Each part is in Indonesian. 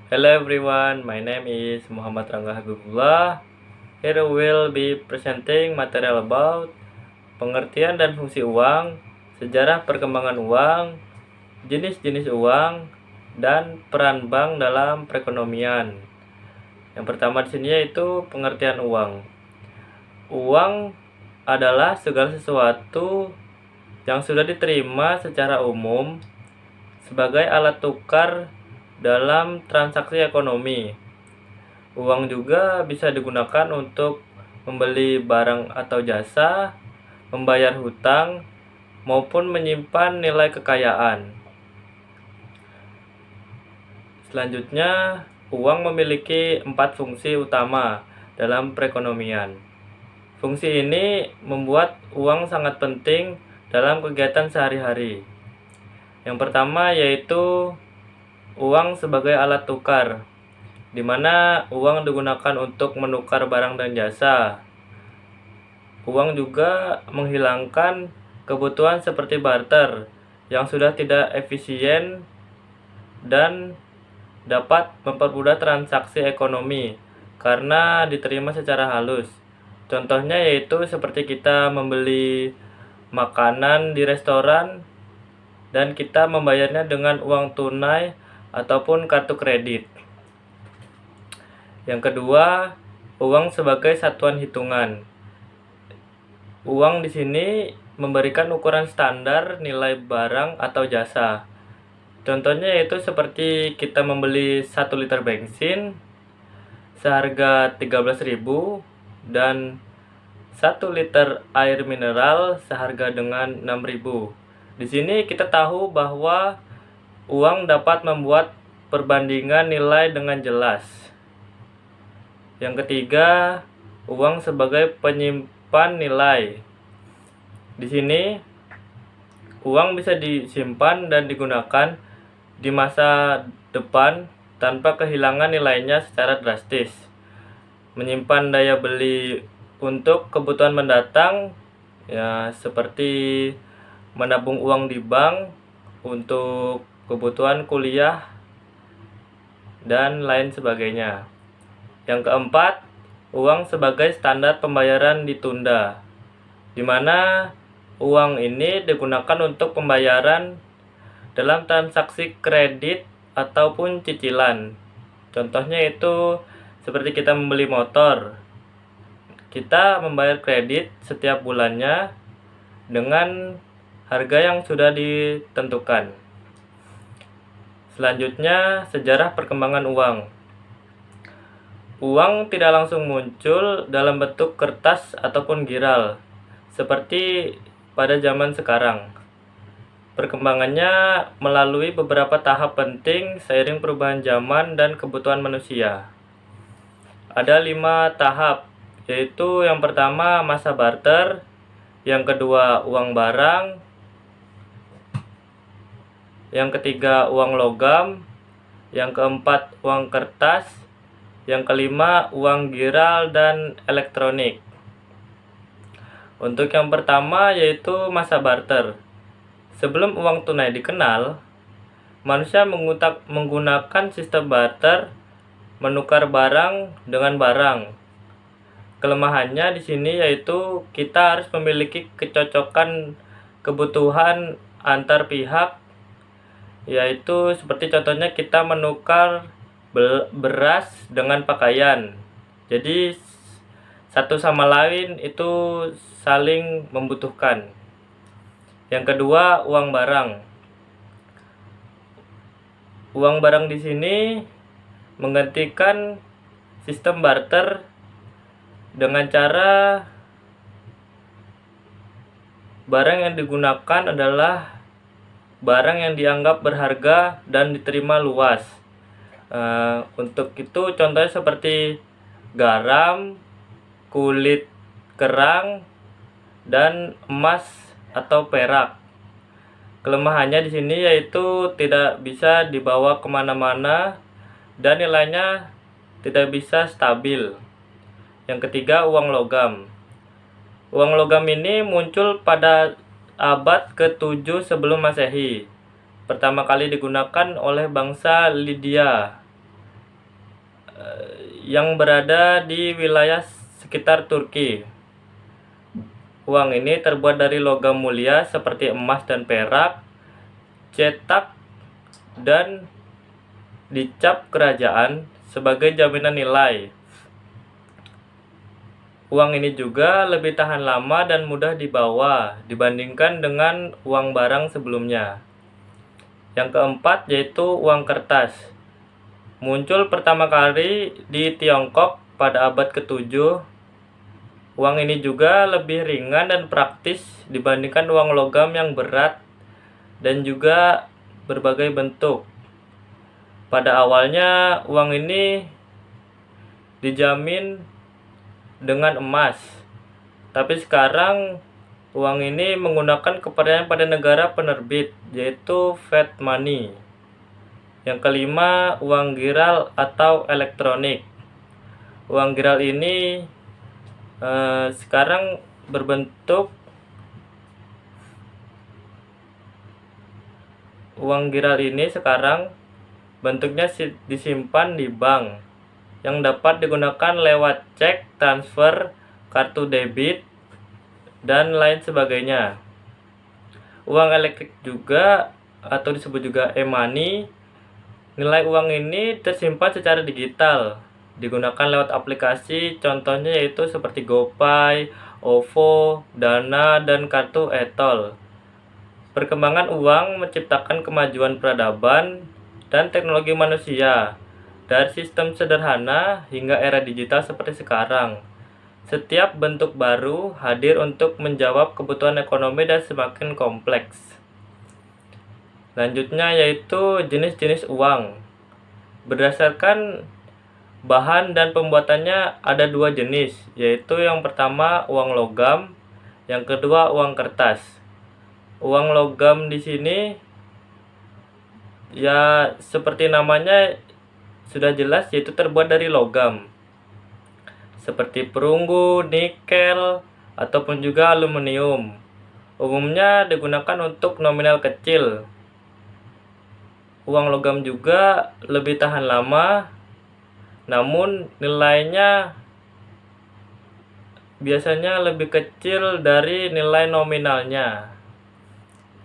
Hello everyone, my name is Muhammad Rangga Habibullah. Here will be presenting material about pengertian dan fungsi uang, sejarah perkembangan uang, jenis-jenis uang, dan peran bank dalam perekonomian. Yang pertama di sini yaitu pengertian uang. Uang adalah segala sesuatu yang sudah diterima secara umum sebagai alat tukar dalam transaksi ekonomi. Uang juga bisa digunakan untuk membeli barang atau jasa, membayar hutang, maupun menyimpan nilai kekayaan. Selanjutnya, uang memiliki 4 fungsi utama dalam perekonomian. Fungsi ini membuat uang sangat penting dalam kegiatan sehari-hari. Yang pertama yaitu uang sebagai alat tukar, di mana uang digunakan untuk menukar barang dan jasa. Uang juga menghilangkan kebutuhan seperti barter yang sudah tidak efisien dan dapat mempermudah transaksi ekonomi karena diterima secara halus. Contohnya yaitu seperti kita membeli makanan di restoran dan kita membayarnya dengan uang tunai ataupun kartu kredit. Yang kedua, uang sebagai satuan hitungan. Uang di sini memberikan ukuran standar nilai barang atau jasa. Contohnya yaitu seperti kita membeli 1 liter bensin seharga 13.000 dan 1 liter air mineral seharga dengan 6.000. Di sini kita tahu bahwa uang dapat membuat perbandingan nilai dengan jelas. Yang ketiga, uang sebagai penyimpan nilai. Di sini, uang bisa disimpan dan digunakan di masa depan tanpa kehilangan nilainya secara drastis. Menyimpan daya beli untuk kebutuhan mendatang, ya seperti menabung uang di bank untuk kebutuhan kuliah dan lain sebagainya. Yang keempat, uang sebagai standar pembayaran ditunda, di mana uang ini digunakan untuk pembayaran dalam transaksi kredit ataupun cicilan. Contohnya itu seperti kita membeli motor. Kita membayar kredit setiap bulannya dengan harga yang sudah ditentukan. Selanjutnya, sejarah perkembangan uang. Uang tidak langsung muncul dalam bentuk kertas ataupun giral, seperti pada zaman sekarang. Perkembangannya melalui beberapa tahap penting seiring perubahan zaman dan kebutuhan manusia. Ada 5 tahap, yaitu yang pertama masa barter, yang kedua uang barang, yang ketiga uang logam, yang keempat uang kertas, yang kelima uang giral dan elektronik. Untuk yang pertama yaitu masa barter. Sebelum uang tunai dikenal, manusia menggunakan sistem barter, menukar barang dengan barang. Kelemahannya di sini yaitu kita harus memiliki kecocokan kebutuhan antar pihak, yaitu seperti contohnya kita menukar beras dengan pakaian. Jadi satu sama lain itu saling membutuhkan. Yang kedua, uang barang. Uang barang di sini menggantikan sistem barter dengan cara barang yang digunakan adalah barang yang dianggap berharga dan diterima luas. Untuk itu contohnya seperti garam, kulit kerang, dan emas atau perak. Kelemahannya di sini yaitu tidak bisa dibawa kemana-mana dan nilainya tidak bisa stabil. Yang ketiga, uang logam. Uang logam ini muncul pada abad ke-7 sebelum Masehi. Pertama kali digunakan oleh bangsa Lydia. yang berada di wilayah sekitar Turki. Uang ini terbuat dari logam mulia seperti emas dan perak, cetak dan dicap kerajaan sebagai jaminan nilai. Uang ini juga lebih tahan lama dan mudah dibawa dibandingkan dengan uang barang sebelumnya. Yang keempat yaitu uang kertas. Muncul pertama kali di Tiongkok pada abad ke-7. Uang ini juga lebih ringan dan praktis dibandingkan uang logam yang berat dan juga berbagai bentuk. Pada awalnya uang ini dijamin dengan emas, tapi sekarang uang ini menggunakan kepercayaan pada negara penerbit, yaitu fiat money. Yang kelima, uang giral atau elektronik. Uang giral ini sekarang berbentuk bentuknya disimpan di bank, yang dapat digunakan lewat cek, transfer, kartu debit, dan lain sebagainya. Uang elektrik juga atau disebut juga e-money. Nilai uang ini tersimpan secara digital, digunakan lewat aplikasi, contohnya yaitu seperti GoPay, OVO, Dana, dan kartu e-tol. Perkembangan uang menciptakan kemajuan peradaban dan teknologi manusia, dari sistem sederhana hingga era digital seperti sekarang. Setiap bentuk baru hadir untuk menjawab kebutuhan ekonomi dan semakin kompleks. Selanjutnya yaitu jenis-jenis uang. Berdasarkan bahan dan pembuatannya ada dua jenis, yaitu yang pertama uang logam, yang kedua uang kertas. Uang logam di sini ya seperti namanya sudah jelas, yaitu terbuat dari logam seperti perunggu, nikel, ataupun juga aluminium. Umumnya digunakan untuk nominal kecil. Uang logam juga lebih tahan lama, namun nilainya biasanya lebih kecil dari nilai nominalnya.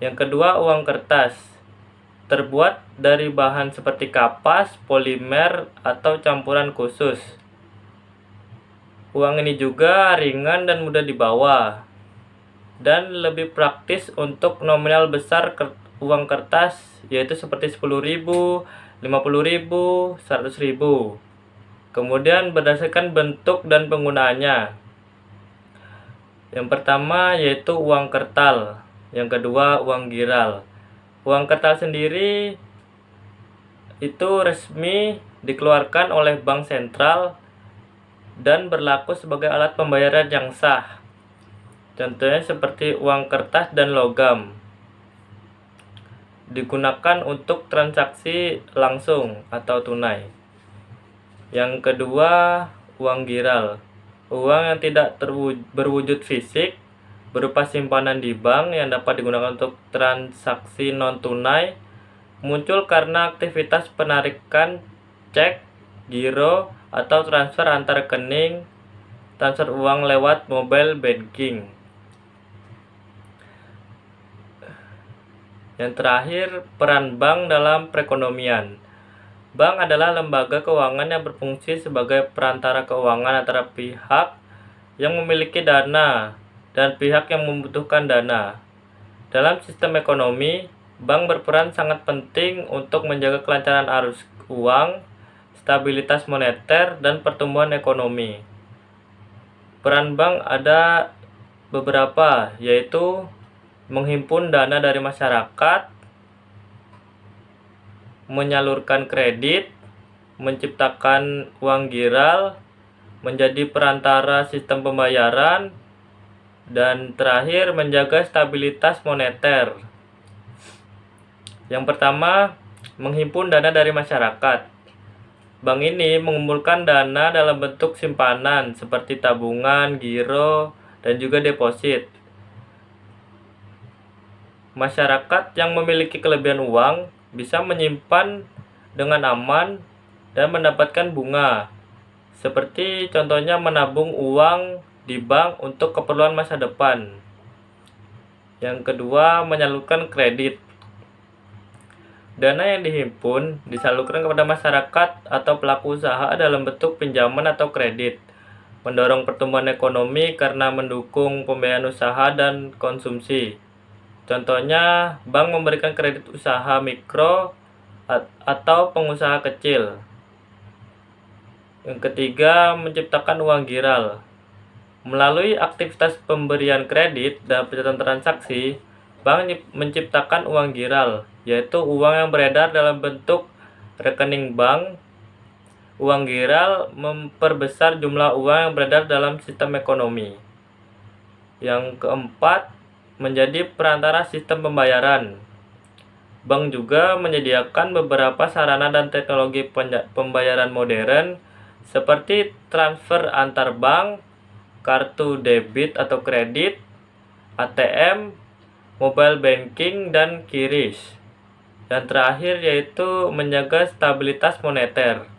Yang kedua, uang kertas. Terbuat dari bahan seperti kapas, polimer, atau campuran khusus. Uang ini juga ringan dan mudah dibawa, dan lebih praktis untuk nominal besar uang kertas, yaitu seperti 10.000, 50.000, 100.000. Kemudian berdasarkan bentuk dan penggunaannya. Yang pertama yaitu uang kertal, yang kedua uang giral. Uang kertal sendiri itu resmi dikeluarkan oleh bank sentral dan berlaku sebagai alat pembayaran yang sah. Contohnya seperti uang kertas dan logam. Digunakan untuk transaksi langsung atau tunai. Yang kedua, uang giral. Uang yang tidak berwujud fisik, berupa simpanan di bank yang dapat digunakan untuk transaksi non-tunai, muncul karena aktivitas penarikan cek, giro, atau transfer antar rekening, transfer uang lewat mobile banking. Yang terakhir, peran bank dalam perekonomian. Bank adalah lembaga keuangan yang berfungsi sebagai perantara keuangan antara pihak yang memiliki dana dan pihak yang membutuhkan dana. Dalam sistem ekonomi, bank berperan sangat penting untuk menjaga kelancaran arus uang, stabilitas moneter, dan pertumbuhan ekonomi. Peran bank ada beberapa, yaitu menghimpun dana dari masyarakat, menyalurkan kredit, menciptakan uang giral, menjadi perantara sistem pembayaran, dan terakhir menjaga stabilitas moneter. Yang pertama, menghimpun dana dari masyarakat. Bank ini mengumpulkan dana dalam bentuk simpanan seperti tabungan, giro, dan juga deposit. Masyarakat yang memiliki kelebihan uang bisa menyimpan dengan aman dan mendapatkan bunga. seperti contohnya menabung uang di bank untuk keperluan masa depan. Yang kedua, menyalurkan kredit. Dana yang dihimpun disalurkan kepada masyarakat atau pelaku usaha dalam bentuk pinjaman atau kredit, mendorong pertumbuhan ekonomi karena mendukung pembiayaan usaha dan konsumsi. Contohnya, bank memberikan kredit usaha mikro atau pengusaha kecil. Yang ketiga, menciptakan uang giral. Melalui aktivitas pemberian kredit dan pencatatan transaksi, bank menciptakan uang giral, yaitu uang yang beredar dalam bentuk rekening bank. Uang giral memperbesar jumlah uang yang beredar dalam sistem ekonomi. Yang keempat, menjadi perantara sistem pembayaran. Bank juga menyediakan beberapa sarana dan teknologi pembayaran modern seperti transfer antar bank, kartu debit atau kredit, ATM, mobile banking, dan QRIS. Dan terakhir yaitu menjaga stabilitas moneter.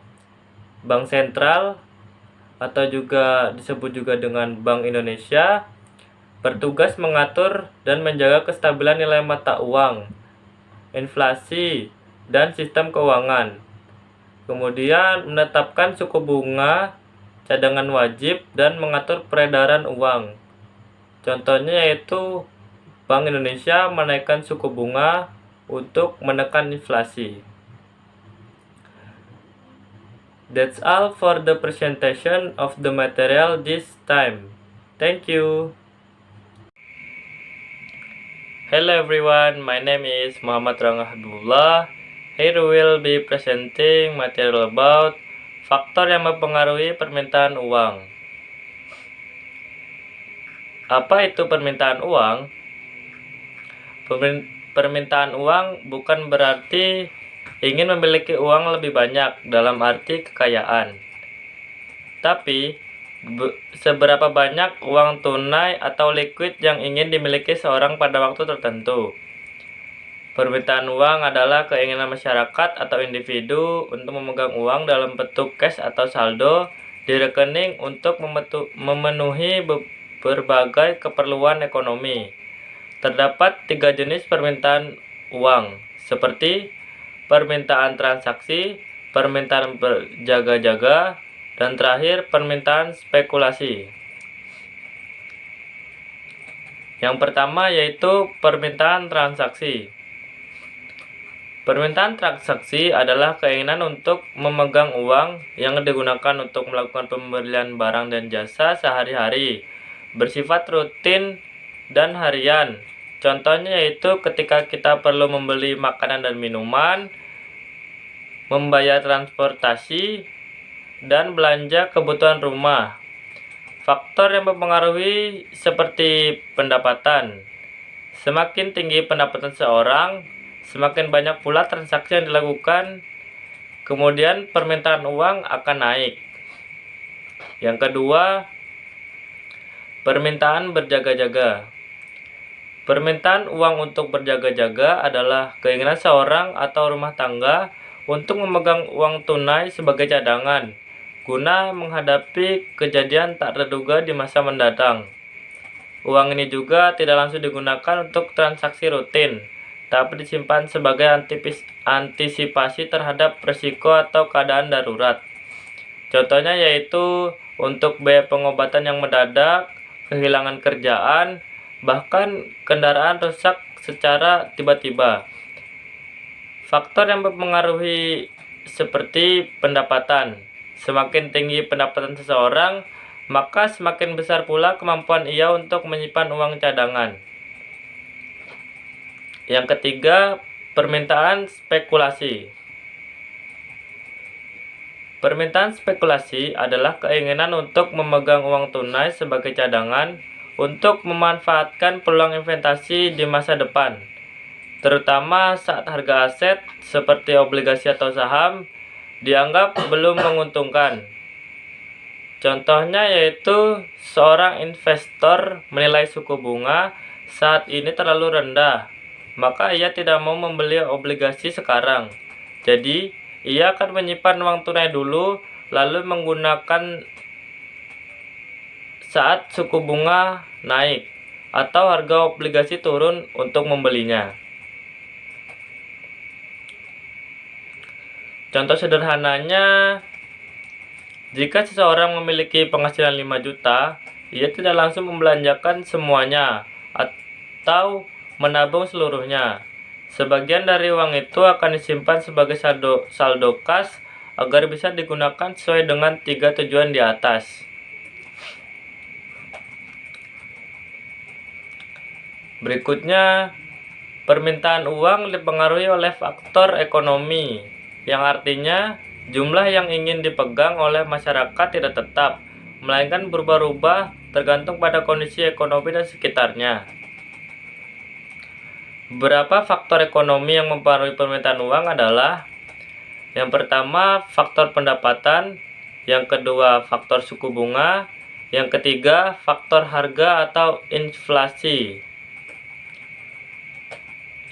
Bank sentral atau juga disebut juga dengan Bank Indonesia bertugas mengatur dan menjaga kestabilan nilai mata uang, inflasi, dan sistem keuangan. Kemudian menetapkan suku bunga cadangan wajib dan mengatur peredaran uang. Contohnya yaitu Bank Indonesia menaikkan suku bunga untuk menekan inflasi. That's all for the presentation of the material this time. Thank you. Hello everyone, my name is Muhammad Rangga Habibullah. Here we will be presenting material about faktor yang mempengaruhi permintaan uang. Apa itu permintaan uang? Permintaan uang bukan berarti ingin memiliki uang lebih banyak dalam arti kekayaan. Tapi, seberapa banyak uang tunai atau liquid yang ingin dimiliki seorang pada waktu tertentu. Permintaan uang adalah keinginan masyarakat atau individu untuk memegang uang dalam bentuk cash atau saldo di rekening untuk memenuhi berbagai keperluan ekonomi. Terdapat 3 jenis permintaan uang, seperti permintaan transaksi, permintaan berjaga-jaga, dan terakhir permintaan spekulasi. Yang pertama yaitu permintaan transaksi. Permintaan transaksi adalah keinginan untuk memegang uang yang digunakan untuk melakukan pembelian barang dan jasa sehari-hari, bersifat rutin dan harian. Contohnya yaitu ketika kita perlu membeli makanan dan minuman, membayar transportasi, dan belanja kebutuhan rumah. Faktor yang mempengaruhi seperti pendapatan. Semakin tinggi pendapatan seorang, semakin banyak pula transaksi yang dilakukan, kemudian permintaan uang akan naik. Yang kedua, permintaan berjaga-jaga. Permintaan uang untuk berjaga-jaga adalah keinginan seorang atau rumah tangga untuk memegang uang tunai sebagai cadangan, guna menghadapi kejadian tak terduga di masa mendatang. Uang ini juga tidak langsung digunakan untuk transaksi rutin, tapi disimpan sebagai antisipasi terhadap risiko atau keadaan darurat. Contohnya yaitu untuk biaya pengobatan yang mendadak, kehilangan kerjaan, bahkan kendaraan rusak secara tiba-tiba. Faktor yang mempengaruhi seperti pendapatan. Semakin tinggi pendapatan seseorang, maka semakin besar pula kemampuan ia untuk menyimpan uang cadangan. Yang ketiga, permintaan spekulasi. Permintaan spekulasi adalah keinginan untuk memegang uang tunai sebagai cadangan untuk memanfaatkan peluang investasi di masa depan, terutama saat harga aset seperti obligasi atau saham dianggap belum menguntungkan. Contohnya yaitu seorang investor menilai suku bunga saat ini terlalu rendah, maka ia tidak mau membeli obligasi sekarang. Jadi, ia akan menyimpan uang tunai dulu, lalu menggunakan saat suku bunga naik atau harga obligasi turun untuk membelinya. Contoh sederhananya, jika seseorang memiliki penghasilan 5 juta, ia tidak langsung membelanjakan semuanya atau menabung seluruhnya. Sebagian dari uang itu akan disimpan sebagai saldo kas agar bisa digunakan sesuai dengan 3 tujuan di atas. Berikutnya, permintaan uang dipengaruhi oleh faktor ekonomi, yang artinya jumlah yang ingin dipegang oleh masyarakat tidak tetap, melainkan berubah-ubah tergantung pada kondisi ekonomi dan sekitarnya. Beberapa faktor ekonomi yang mempengaruhi permintaan uang adalah: yang pertama, faktor pendapatan; yang kedua, faktor suku bunga; yang ketiga, faktor harga atau inflasi.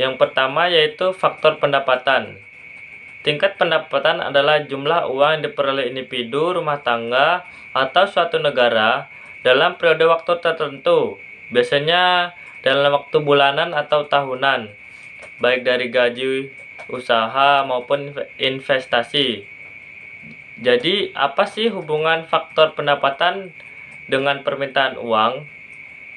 Yang pertama yaitu faktor pendapatan. Tingkat pendapatan adalah jumlah uang yang diperoleh individu, rumah tangga, atau suatu negara dalam periode waktu tertentu, biasanya dalam waktu bulanan atau tahunan, baik dari gaji, usaha, maupun investasi. Jadi, apa sih hubungan faktor pendapatan dengan permintaan uang?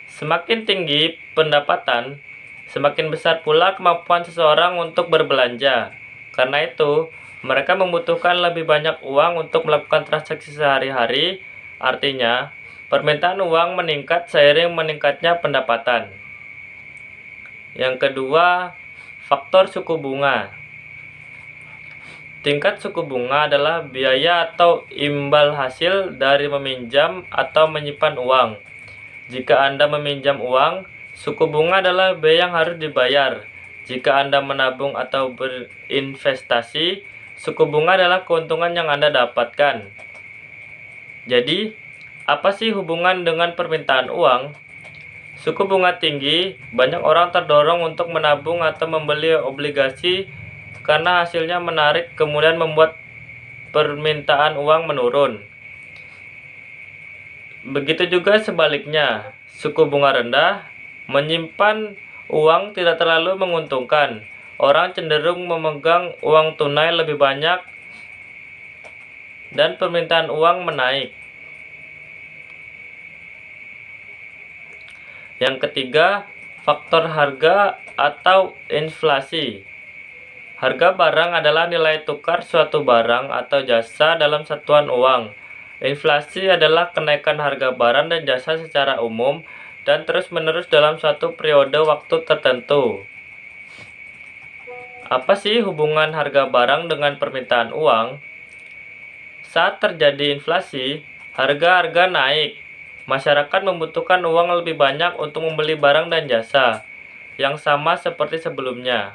Semakin tinggi pendapatan, semakin besar pula kemampuan seseorang untuk berbelanja. Karena itu, mereka membutuhkan lebih banyak uang untuk melakukan transaksi sehari-hari. Artinya, permintaan uang meningkat seiring meningkatnya pendapatan. Yang kedua, faktor suku bunga. Tingkat suku bunga adalah biaya atau imbal hasil dari meminjam atau menyimpan uang. Jika Anda meminjam uang, suku bunga adalah biaya yang harus dibayar. Jika Anda menabung atau berinvestasi, suku bunga adalah keuntungan yang Anda dapatkan. Jadi, apa sih hubungan dengan permintaan uang? Suku bunga tinggi, banyak orang terdorong untuk menabung atau membeli obligasi karena hasilnya menarik, kemudian membuat permintaan uang menurun. Begitu juga sebaliknya, suku bunga rendah, menyimpan uang tidak terlalu menguntungkan. Orang cenderung memegang uang tunai lebih banyak dan permintaan uang menaik. Yang ketiga, faktor harga atau inflasi. Harga barang adalah nilai tukar suatu barang atau jasa dalam satuan uang. Inflasi adalah kenaikan harga barang dan jasa secara umum dan terus-menerus dalam suatu periode waktu tertentu. Apa sih hubungan harga barang dengan permintaan uang? Saat terjadi inflasi, harga-harga naik. Masyarakat membutuhkan uang lebih banyak untuk membeli barang dan jasa yang sama seperti sebelumnya.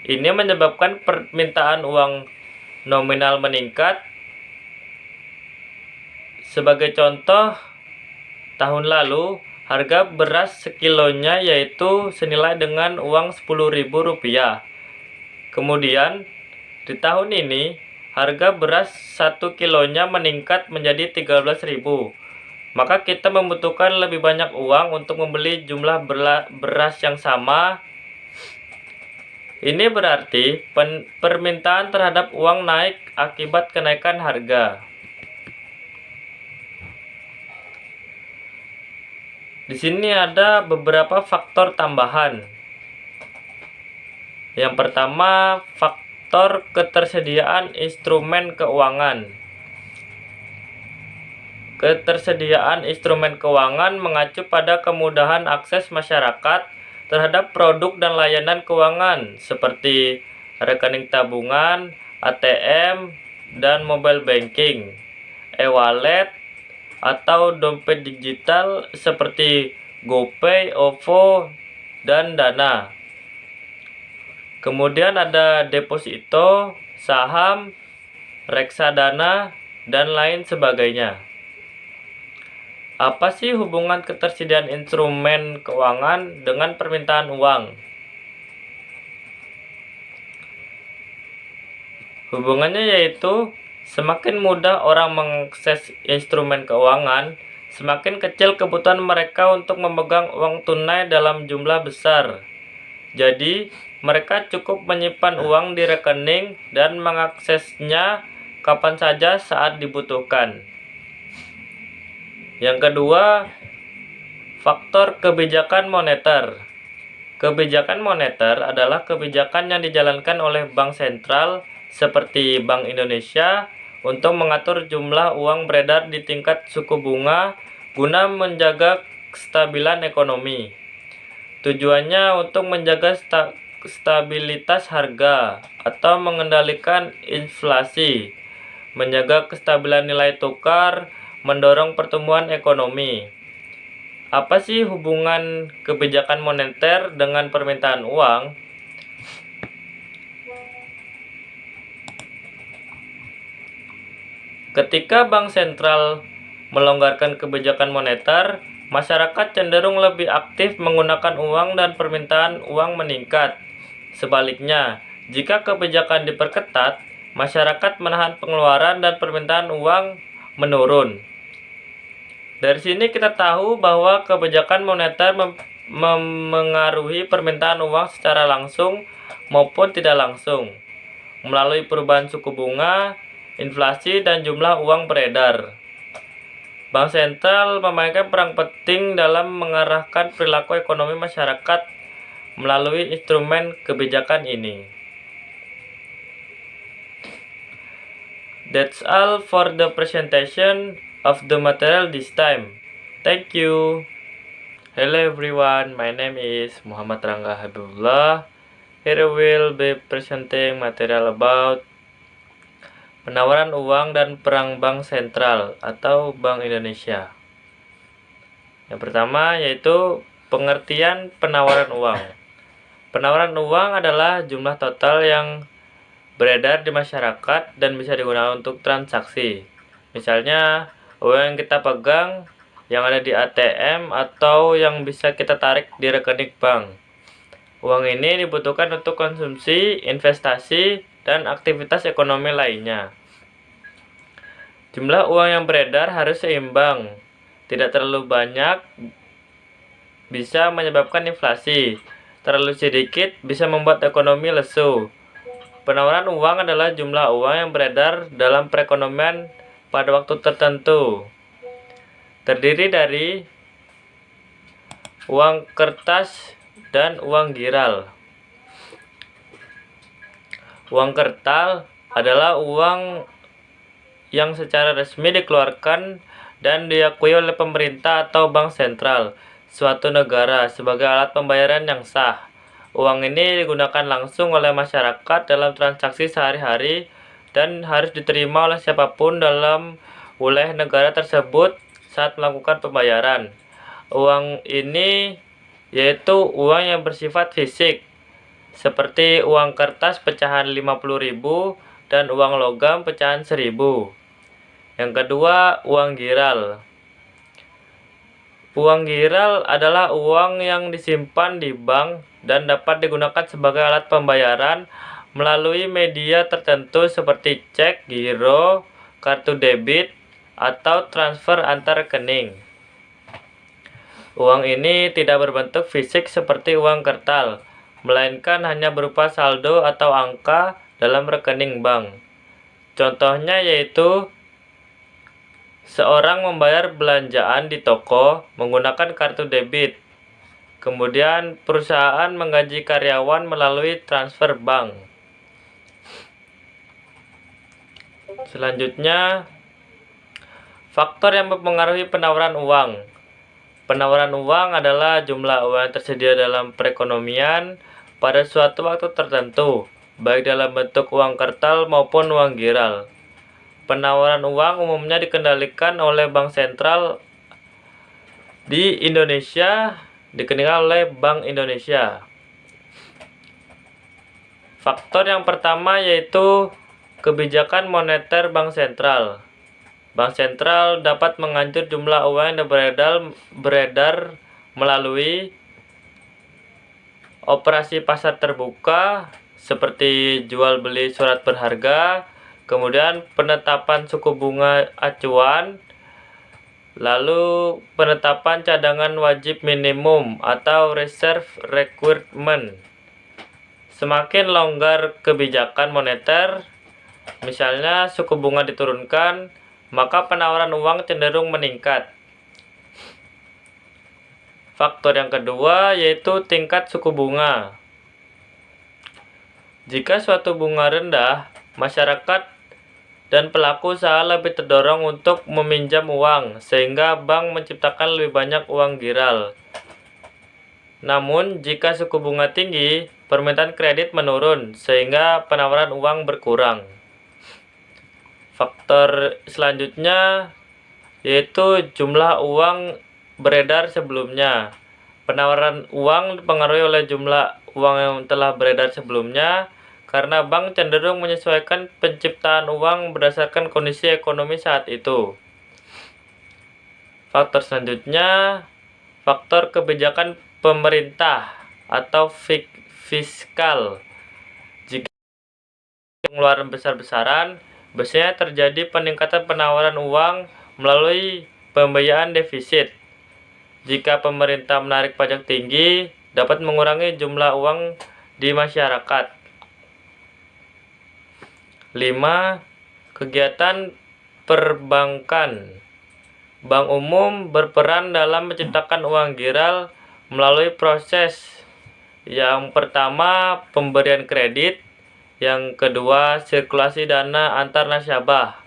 Ini menyebabkan permintaan uang nominal meningkat. Sebagai contoh, tahun lalu harga beras sekilonya yaitu senilai dengan uang Rp10.000. Kemudian di tahun ini harga beras 1 kilonya meningkat menjadi Rp13.000. Maka kita membutuhkan lebih banyak uang untuk membeli jumlah beras yang sama. Ini berarti permintaan terhadap uang naik akibat kenaikan harga. Di sini ada beberapa faktor tambahan. Yang pertama, faktor ketersediaan instrumen keuangan. Ketersediaan instrumen keuangan mengacu pada kemudahan akses masyarakat terhadap produk dan layanan keuangan seperti rekening tabungan, ATM, dan mobile banking, e-wallet, atau dompet digital seperti GoPay, OVO, dan Dana. Kemudian ada deposito, saham, reksadana, dan lain sebagainya. Apa sih hubungan ketersediaan instrumen keuangan dengan permintaan uang? Hubungannya yaitu Semakin mudah orang mengakses instrumen keuangan, semakin kecil kebutuhan mereka untuk memegang uang tunai dalam jumlah besar. Jadi, mereka cukup menyimpan uang di rekening dan mengaksesnya kapan saja saat dibutuhkan. Yang kedua, faktor kebijakan moneter. Kebijakan moneter adalah kebijakan yang dijalankan oleh bank sentral seperti Bank Indonesia untuk mengatur jumlah uang beredar di tingkat suku bunga guna menjaga kestabilan ekonomi. Tujuannya untuk menjaga stabilitas harga atau mengendalikan inflasi, menjaga kestabilan nilai tukar, mendorong pertumbuhan ekonomi. Apa sih hubungan kebijakan moneter dengan permintaan uang? Ketika bank sentral melonggarkan kebijakan moneter, masyarakat cenderung lebih aktif menggunakan uang dan permintaan uang meningkat. Sebaliknya, jika kebijakan diperketat, masyarakat menahan pengeluaran dan permintaan uang menurun. Dari sini kita tahu bahwa kebijakan moneter memengaruhi permintaan uang secara langsung maupun tidak langsung melalui perubahan suku bunga, inflasi, dan jumlah uang beredar. Bank sentral memainkan peran penting dalam mengarahkan perilaku ekonomi masyarakat melalui instrumen kebijakan ini. That's all for the presentation of the material this time. Thank you. Hello everyone, my name is Muhammad Rangga Habibullah. Here I will be presenting material about penawaran uang dan peran bank sentral atau Bank Indonesia. Yang pertama yaitu pengertian penawaran uang. Penawaran uang adalah jumlah total yang beredar di masyarakat dan bisa digunakan untuk transaksi. Misalnya, uang yang kita pegang yang ada di ATM atau yang bisa kita tarik di rekening bank. Uang ini dibutuhkan untuk konsumsi, investasi, dan aktivitas ekonomi lainnya. Jumlah uang yang beredar harus seimbang, tidak terlalu banyak bisa menyebabkan inflasi, terlalu sedikit bisa membuat ekonomi lesu. Penawaran uang adalah jumlah uang yang beredar dalam perekonomian pada waktu tertentu. Terdiri dari uang kertas dan uang giral. Uang kertas adalah uang yang secara resmi dikeluarkan dan diakui oleh pemerintah atau bank sentral suatu negara sebagai alat pembayaran yang sah. Uang ini digunakan langsung oleh masyarakat dalam transaksi sehari-hari dan harus diterima oleh siapapun dalam wilayah negara tersebut saat melakukan pembayaran. Uang ini yaitu uang yang bersifat fisik, seperti uang kertas pecahan 50.000 dan uang logam pecahan 1.000. Yang kedua, uang giral. Uang giral adalah uang yang disimpan di bank dan dapat digunakan sebagai alat pembayaran melalui media tertentu seperti cek, giro, kartu debit, atau transfer antar rekening. Uang ini tidak berbentuk fisik seperti uang kertas, melainkan hanya berupa saldo atau angka dalam rekening bank. Contohnya yaitu seorang membayar belanjaan di toko menggunakan kartu debit. Kemudian perusahaan menggaji karyawan melalui transfer bank. Selanjutnya, faktor yang mempengaruhi penawaran uang. Penawaran uang adalah jumlah uang yang tersedia dalam perekonomian pada suatu waktu tertentu, baik dalam bentuk uang kertas maupun uang giral. Penawaran uang umumnya dikendalikan oleh bank sentral di Indonesia, dikendalikan oleh Bank Indonesia. Faktor yang pertama yaitu kebijakan moneter bank sentral. Bank sentral dapat mengatur jumlah uang yang beredar melalui operasi pasar terbuka seperti jual beli surat berharga, kemudian penetapan suku bunga acuan, lalu penetapan cadangan wajib minimum atau reserve requirement. Semakin longgar kebijakan moneter, misalnya suku bunga diturunkan, maka penawaran uang cenderung meningkat. Faktor yang kedua yaitu tingkat suku bunga. Jika suatu bunga rendah, masyarakat dan pelaku usaha lebih terdorong untuk meminjam uang, sehingga bank menciptakan lebih banyak uang giral. Namun, jika suku bunga tinggi, permintaan kredit menurun, sehingga penawaran uang berkurang. Faktor selanjutnya yaitu jumlah uang beredar sebelumnya. Penawaran uang dipengaruhi oleh jumlah uang yang telah beredar sebelumnya, karena bank cenderung menyesuaikan penciptaan uang berdasarkan kondisi ekonomi saat itu. Faktor selanjutnya, faktor kebijakan pemerintah atau fiskal. Jika pengeluaran besar-besaran, biasanya terjadi peningkatan penawaran uang melalui pembiayaan defisit. Jika pemerintah menarik pajak tinggi, dapat mengurangi jumlah uang di masyarakat. 5. Kegiatan perbankan. Bank umum berperan dalam menciptakan uang giral melalui proses yang pertama pemberian kredit, yang kedua sirkulasi dana antar nasabah.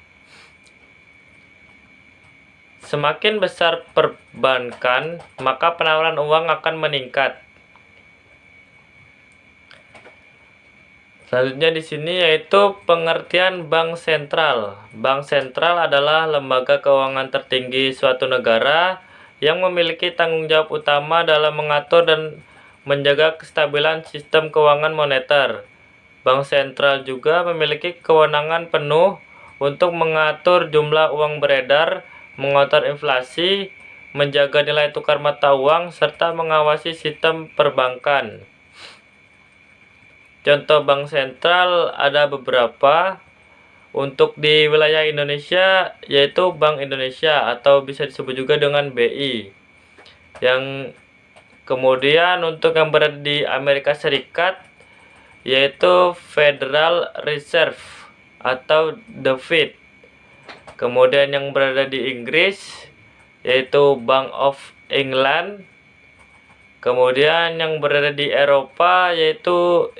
Semakin besar perbankan, maka penawaran uang akan meningkat. Selanjutnya di sini yaitu pengertian bank sentral. Bank sentral adalah lembaga keuangan tertinggi suatu negara yang memiliki tanggung jawab utama dalam mengatur dan menjaga kestabilan sistem keuangan moneter. Bank sentral juga memiliki kewenangan penuh untuk mengatur jumlah uang beredar, mengatur inflasi, menjaga nilai tukar mata uang, serta mengawasi sistem perbankan. Contoh bank sentral ada beberapa. Untuk di wilayah Indonesia yaitu Bank Indonesia atau bisa disebut juga dengan BI. Yang kemudian untuk yang berada di Amerika Serikat yaitu Federal Reserve atau the Fed. Kemudian yang berada di Inggris yaitu Bank of England. Kemudian yang berada di Eropa yaitu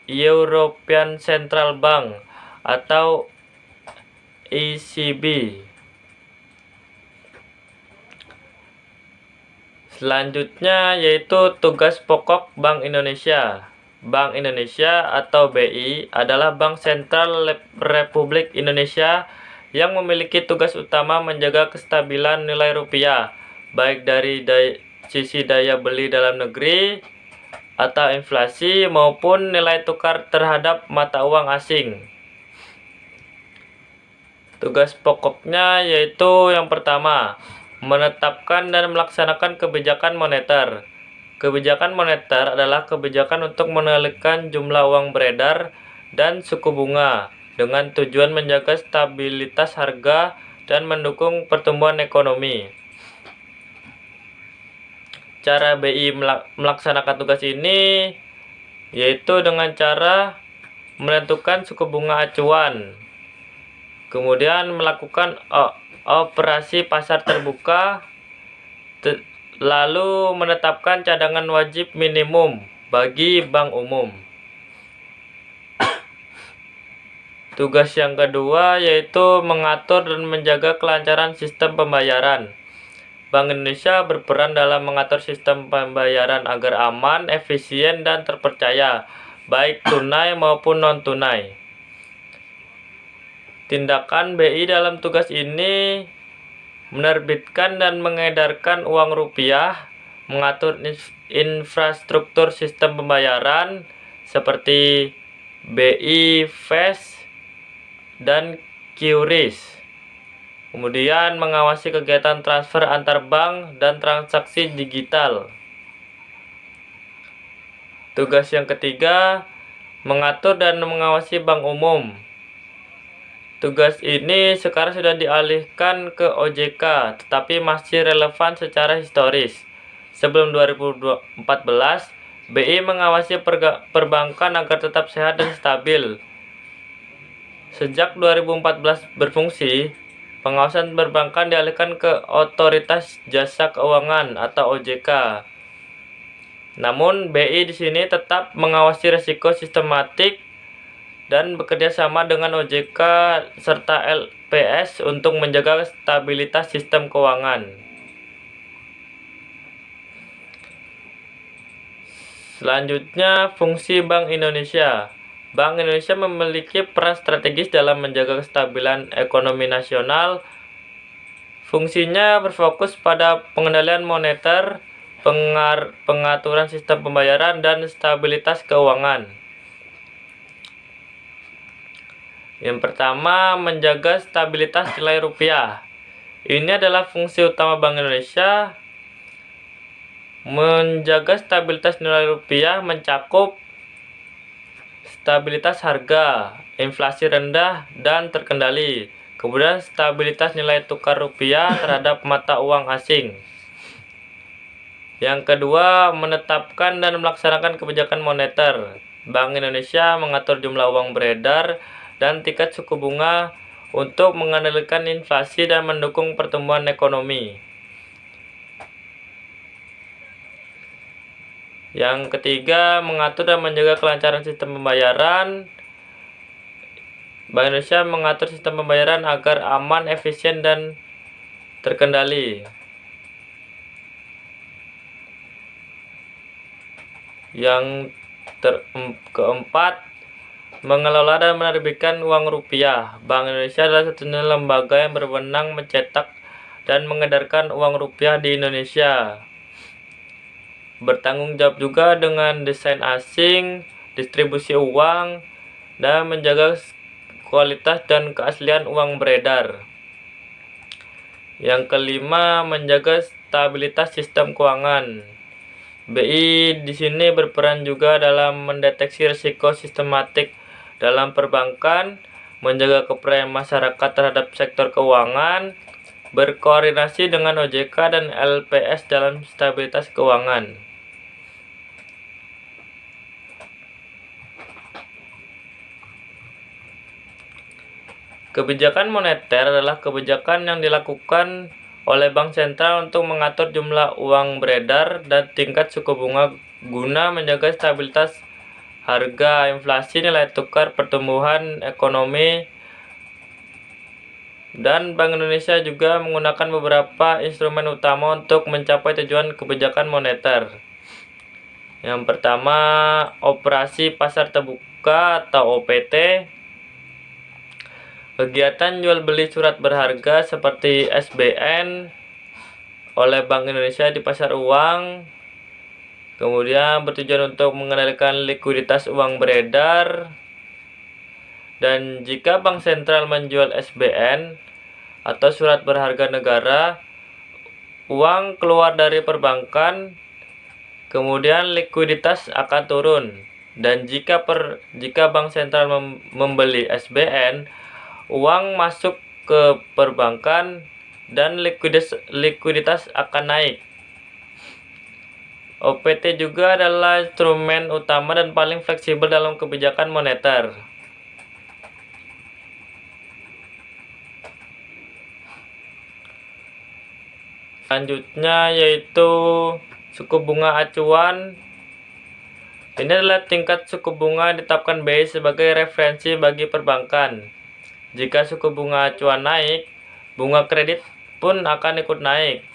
European Central Bank atau ECB. Selanjutnya yaitu tugas pokok Bank Indonesia. Bank Indonesia atau BI adalah Bank Sentral Republik Indonesia yang memiliki tugas utama menjaga kestabilan nilai rupiah, baik dari sisi daya beli dalam negeri atau inflasi maupun nilai tukar terhadap mata uang asing. Tugas pokoknya yaitu yang pertama, menetapkan dan melaksanakan kebijakan moneter. Kebijakan moneter adalah kebijakan untuk mengendalikan jumlah uang beredar dan suku bunga dengan tujuan menjaga stabilitas harga dan mendukung pertumbuhan ekonomi. Cara BI melaksanakan tugas ini yaitu dengan cara menentukan suku bunga acuan, kemudian melakukan operasi pasar terbuka, lalu menetapkan cadangan wajib minimum bagi bank umum. Tugas yang kedua yaitu mengatur dan menjaga kelancaran sistem pembayaran. Bank Indonesia berperan dalam mengatur sistem pembayaran agar aman, efisien, dan terpercaya, baik tunai maupun non-tunai. Tindakan BI dalam tugas ini menerbitkan dan mengedarkan uang rupiah, mengatur infrastruktur sistem pembayaran seperti BI Fast dan QRIS. Kemudian mengawasi kegiatan transfer antar bank dan transaksi digital. Tugas yang ketiga, mengatur dan mengawasi bank umum. Tugas ini sekarang sudah dialihkan ke OJK, tetapi masih relevan secara historis. Sebelum 2014, BI mengawasi perbankan agar tetap sehat dan stabil. Sejak 2014 berfungsi, pengawasan perbankan dialihkan ke Otoritas Jasa Keuangan atau OJK. Namun, BI di sini tetap mengawasi risiko sistematik dan bekerja sama dengan OJK serta LPS untuk menjaga stabilitas sistem keuangan. Selanjutnya, fungsi Bank Indonesia. Bank Indonesia memiliki peran strategis dalam menjaga kestabilan ekonomi nasional. Fungsinya berfokus pada pengendalian moneter, pengaturan sistem pembayaran, dan stabilitas keuangan. Yang pertama, menjaga stabilitas nilai rupiah. Ini adalah fungsi utama Bank Indonesia. Menjaga stabilitas nilai rupiah mencakup stabilitas harga, inflasi rendah dan terkendali. Kemudian stabilitas nilai tukar rupiah terhadap mata uang asing. Yang kedua, menetapkan dan melaksanakan kebijakan moneter. Bank Indonesia mengatur jumlah uang beredar dan tingkat suku bunga untuk mengendalikan inflasi dan mendukung pertumbuhan ekonomi. Yang ketiga, mengatur dan menjaga kelancaran sistem pembayaran. Bank Indonesia mengatur sistem pembayaran agar aman, efisien, dan terkendali. Yang keempat, mengelola dan menerbitkan uang rupiah. Bank Indonesia adalah satunya lembaga yang berwenang mencetak dan mengedarkan uang rupiah di Indonesia. Bertanggung jawab juga dengan desain asing, distribusi uang, dan menjaga kualitas dan keaslian uang beredar. Yang kelima, menjaga stabilitas sistem keuangan. BI di sini berperan juga dalam mendeteksi risiko sistematik dalam perbankan, menjaga kepercayaan masyarakat terhadap sektor keuangan, berkoordinasi dengan OJK dan LPS dalam stabilitas keuangan. Kebijakan moneter adalah kebijakan yang dilakukan oleh Bank Sentral untuk mengatur jumlah uang beredar dan tingkat suku bunga guna menjaga stabilitas harga, inflasi, nilai tukar, pertumbuhan ekonomi, dan Bank Indonesia juga menggunakan beberapa instrumen utama untuk mencapai tujuan kebijakan moneter. Yang pertama, operasi pasar terbuka atau OPT. Kegiatan jual beli surat berharga seperti SBN oleh Bank Indonesia di pasar uang. Kemudian bertujuan untuk mengendalikan likuiditas uang beredar. Dan jika Bank Sentral menjual SBN atau surat berharga negara, uang keluar dari perbankan, kemudian likuiditas akan turun. Dan jika Bank Sentral membeli SBN, uang masuk ke perbankan dan likuiditas akan naik. OPT juga adalah instrumen utama dan paling fleksibel dalam kebijakan moneter. Selanjutnya yaitu suku bunga acuan. Ini adalah tingkat suku bunga yang ditetapkan BI sebagai referensi bagi perbankan. Jika suku bunga acuan naik, bunga kredit pun akan ikut naik.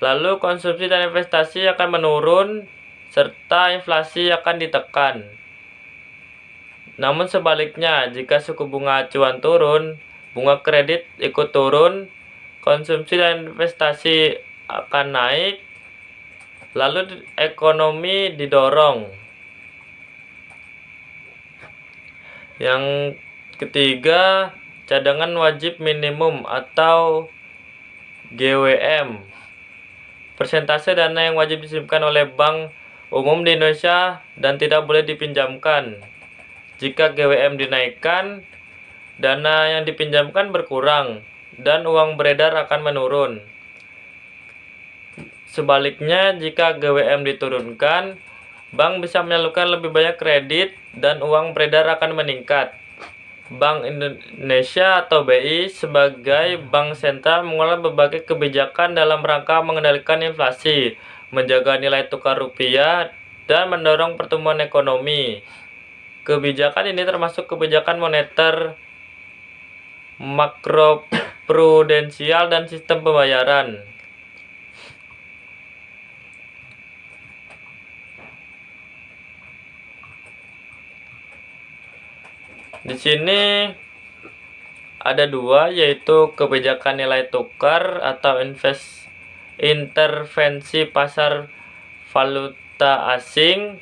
Lalu konsumsi dan investasi akan menurun, serta inflasi akan ditekan. Namun sebaliknya, jika suku bunga acuan turun, bunga kredit ikut turun, konsumsi dan investasi akan naik, lalu ekonomi didorong. Yang ketiga, cadangan wajib minimum atau GWM. Persentase dana yang wajib disimpan oleh bank umum di Indonesia dan tidak boleh dipinjamkan. Jika GWM dinaikkan, dana yang dipinjamkan berkurang dan uang beredar akan menurun. Sebaliknya, jika GWM diturunkan, bank bisa menyalurkan lebih banyak kredit dan uang beredar akan meningkat. Bank Indonesia atau BI sebagai bank sentral mengelola berbagai kebijakan dalam rangka mengendalikan inflasi, menjaga nilai tukar rupiah, dan mendorong pertumbuhan ekonomi. Kebijakan ini termasuk kebijakan moneter, makroprudensial, dan sistem pembayaran. Di sini ada dua, yaitu kebijakan nilai tukar atau intervensi pasar valuta asing,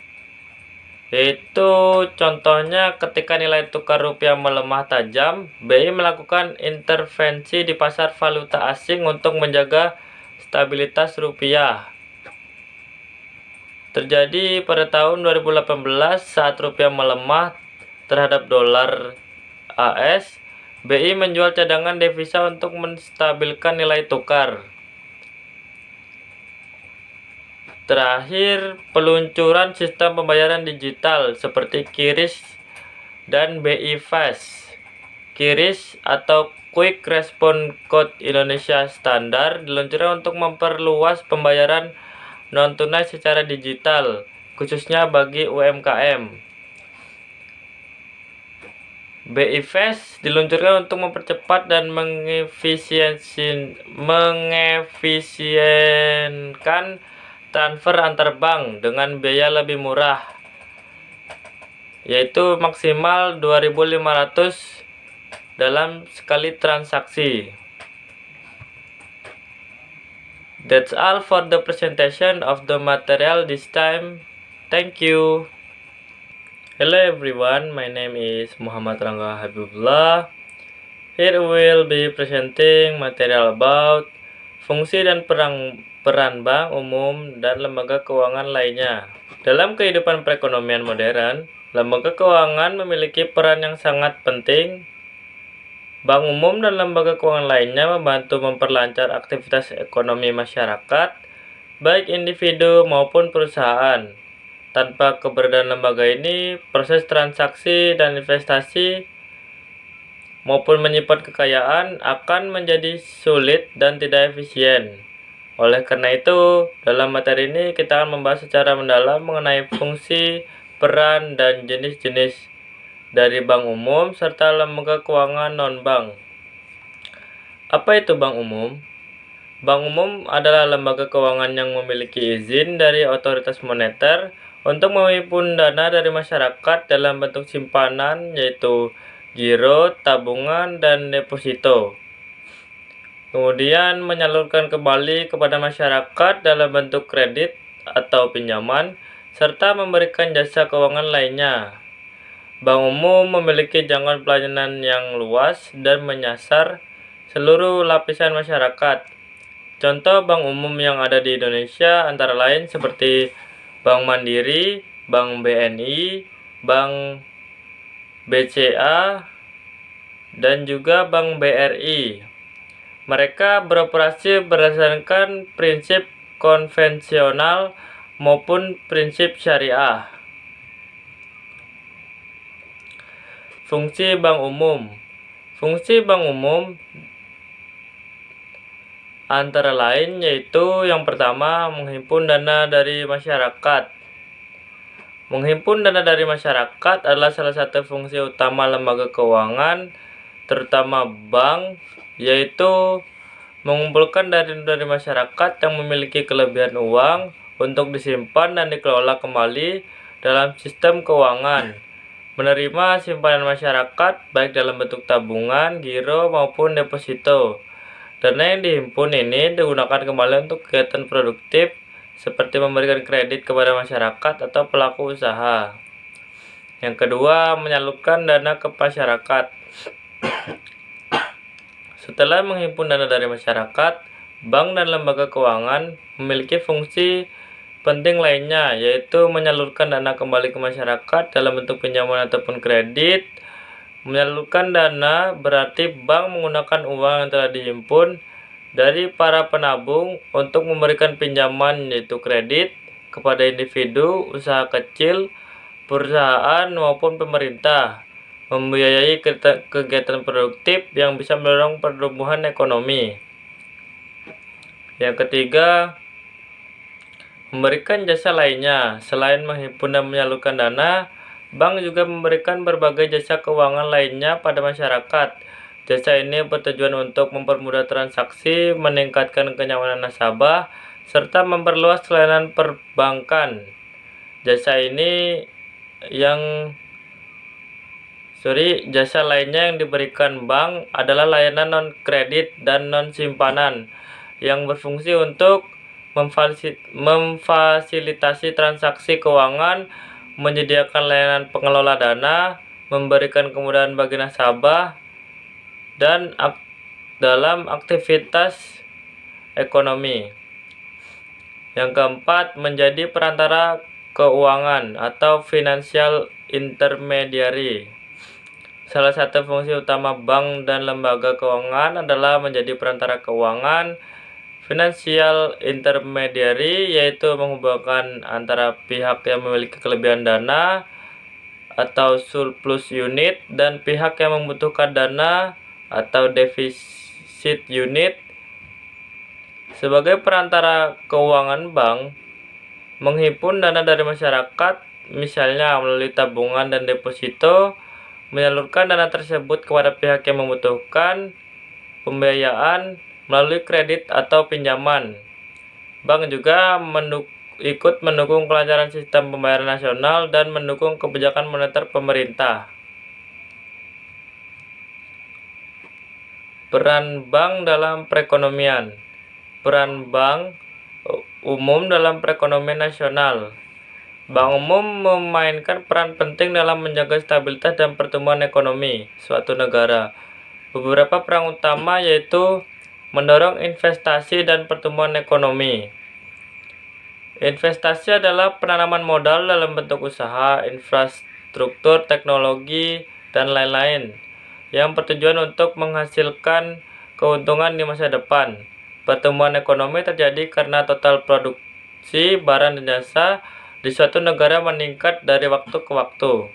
yaitu contohnya ketika nilai tukar rupiah melemah tajam, BI melakukan intervensi di pasar valuta asing untuk menjaga stabilitas rupiah. Terjadi pada tahun 2018 saat rupiah melemah terhadap dolar AS, BI menjual cadangan devisa untuk menstabilkan nilai tukar. Terakhir, peluncuran sistem pembayaran digital seperti QRIS dan BI Fast. QRIS atau Quick Response Code Indonesia Standar diluncurkan untuk memperluas pembayaran non-tunai secara digital, khususnya bagi UMKM. BI Fast diluncurkan untuk mempercepat dan mengefisienkan transfer antar bank dengan biaya lebih murah, yaitu maksimal 2.500 dalam sekali transaksi. That's all for the presentation of the material this time. Thank you. Hello everyone, my name is Muhammad Rangga Habibullah. Here we will be presenting material about fungsi dan peran bank umum dan lembaga keuangan lainnya. Dalam kehidupan perekonomian modern, lembaga keuangan memiliki peran yang sangat penting. Bank umum dan lembaga keuangan lainnya membantu memperlancar aktivitas ekonomi masyarakat, baik individu maupun perusahaan. Tanpa keberadaan lembaga ini, proses transaksi dan investasi maupun menyimpan kekayaan akan menjadi sulit dan tidak efisien. Oleh karena itu, dalam materi ini kita akan membahas secara mendalam mengenai fungsi, peran, dan jenis-jenis dari bank umum serta lembaga keuangan non-bank. Apa itu bank umum? Bank umum adalah lembaga keuangan yang memiliki izin dari otoritas moneter untuk menghimpun dana dari masyarakat dalam bentuk simpanan, yaitu giro, tabungan, dan deposito. Kemudian menyalurkan kembali kepada masyarakat dalam bentuk kredit atau pinjaman, serta memberikan jasa keuangan lainnya. Bank umum memiliki jangkauan pelayanan yang luas dan menyasar seluruh lapisan masyarakat. Contoh bank umum yang ada di Indonesia antara lain seperti Bank Mandiri, Bank BNI, Bank BCA, dan juga Bank BRI. Mereka beroperasi berdasarkan prinsip konvensional maupun prinsip syariah. Fungsi bank umum. Fungsi bank umum antara lain yaitu yang pertama, menghimpun dana dari masyarakat. Menghimpun dana dari masyarakat adalah salah satu fungsi utama lembaga keuangan, terutama bank, yaitu mengumpulkan dari masyarakat yang memiliki kelebihan uang untuk disimpan dan dikelola kembali dalam sistem keuangan. Menerima simpanan masyarakat baik dalam bentuk tabungan, giro, maupun deposito. Dana yang dihimpun ini digunakan kembali untuk kegiatan produktif seperti memberikan kredit kepada masyarakat atau pelaku usaha. Yang kedua, menyalurkan dana ke masyarakat. Setelah menghimpun dana dari masyarakat, bank dan lembaga keuangan memiliki fungsi penting lainnya, yaitu menyalurkan dana kembali ke masyarakat dalam bentuk pinjaman ataupun kredit, Menyalurkan dana berarti bank menggunakan uang yang telah dihimpun dari para penabung untuk memberikan pinjaman, yaitu kredit, kepada individu, usaha kecil, perusahaan maupun pemerintah, membiayai kegiatan produktif yang bisa mendorong pertumbuhan ekonomi. Yang ketiga, memberikan jasa lainnya. Selain menghimpun dan menyalurkan dana, bank juga memberikan berbagai jasa keuangan lainnya pada masyarakat. Jasa ini bertujuan untuk mempermudah transaksi, meningkatkan kenyamanan nasabah, serta memperluas layanan perbankan. Jasa lainnya yang diberikan bank adalah layanan non-kredit dan non-simpanan yang berfungsi untuk memfasilitasi transaksi keuangan, menyediakan layanan pengelola dana, memberikan kemudahan bagi nasabah, dan dalam aktivitas ekonomi. Yang keempat, menjadi perantara keuangan atau financial intermediary. Salah satu fungsi utama bank dan lembaga keuangan adalah menjadi perantara keuangan. Financial intermediary yaitu menghubungkan antara pihak yang memiliki kelebihan dana atau surplus unit dan pihak yang membutuhkan dana atau defisit unit. Sebagai perantara keuangan, bank menghimpun dana dari masyarakat, misalnya melalui tabungan dan deposito, menyalurkan dana tersebut kepada pihak yang membutuhkan pembiayaan melalui kredit atau pinjaman. Bank juga ikut mendukung kelancaran sistem pembayaran nasional dan mendukung kebijakan moneter pemerintah. Peran bank dalam perekonomian. Peran bank umum dalam perekonomian nasional. Bank umum memainkan peran penting dalam menjaga stabilitas dan pertumbuhan ekonomi suatu negara. Beberapa peran utama yaitu mendorong investasi dan pertumbuhan ekonomi. Investasi adalah penanaman modal dalam bentuk usaha, infrastruktur, teknologi, dan lain-lain yang bertujuan untuk menghasilkan keuntungan di masa depan. Pertumbuhan ekonomi terjadi karena total produksi barang dan jasa di suatu negara meningkat dari waktu ke waktu.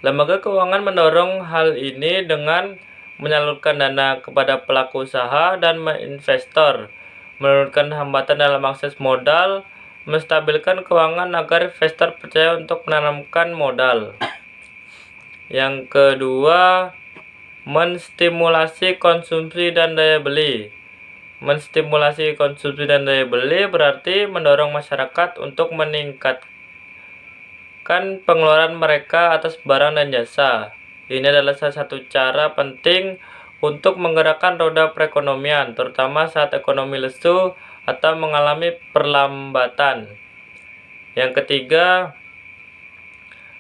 Lembaga keuangan mendorong hal ini dengan menyalurkan dana kepada pelaku usaha dan investor, menurunkan hambatan dalam akses modal, menstabilkan keuangan agar investor percaya untuk menanamkan modal. Yang kedua, menstimulasi konsumsi dan daya beli. Menstimulasi konsumsi dan daya beli berarti mendorong masyarakat untuk meningkatkan pengeluaran mereka atas barang dan jasa. Ini adalah salah satu cara penting untuk menggerakkan roda perekonomian, terutama saat ekonomi lesu atau mengalami perlambatan. Yang ketiga,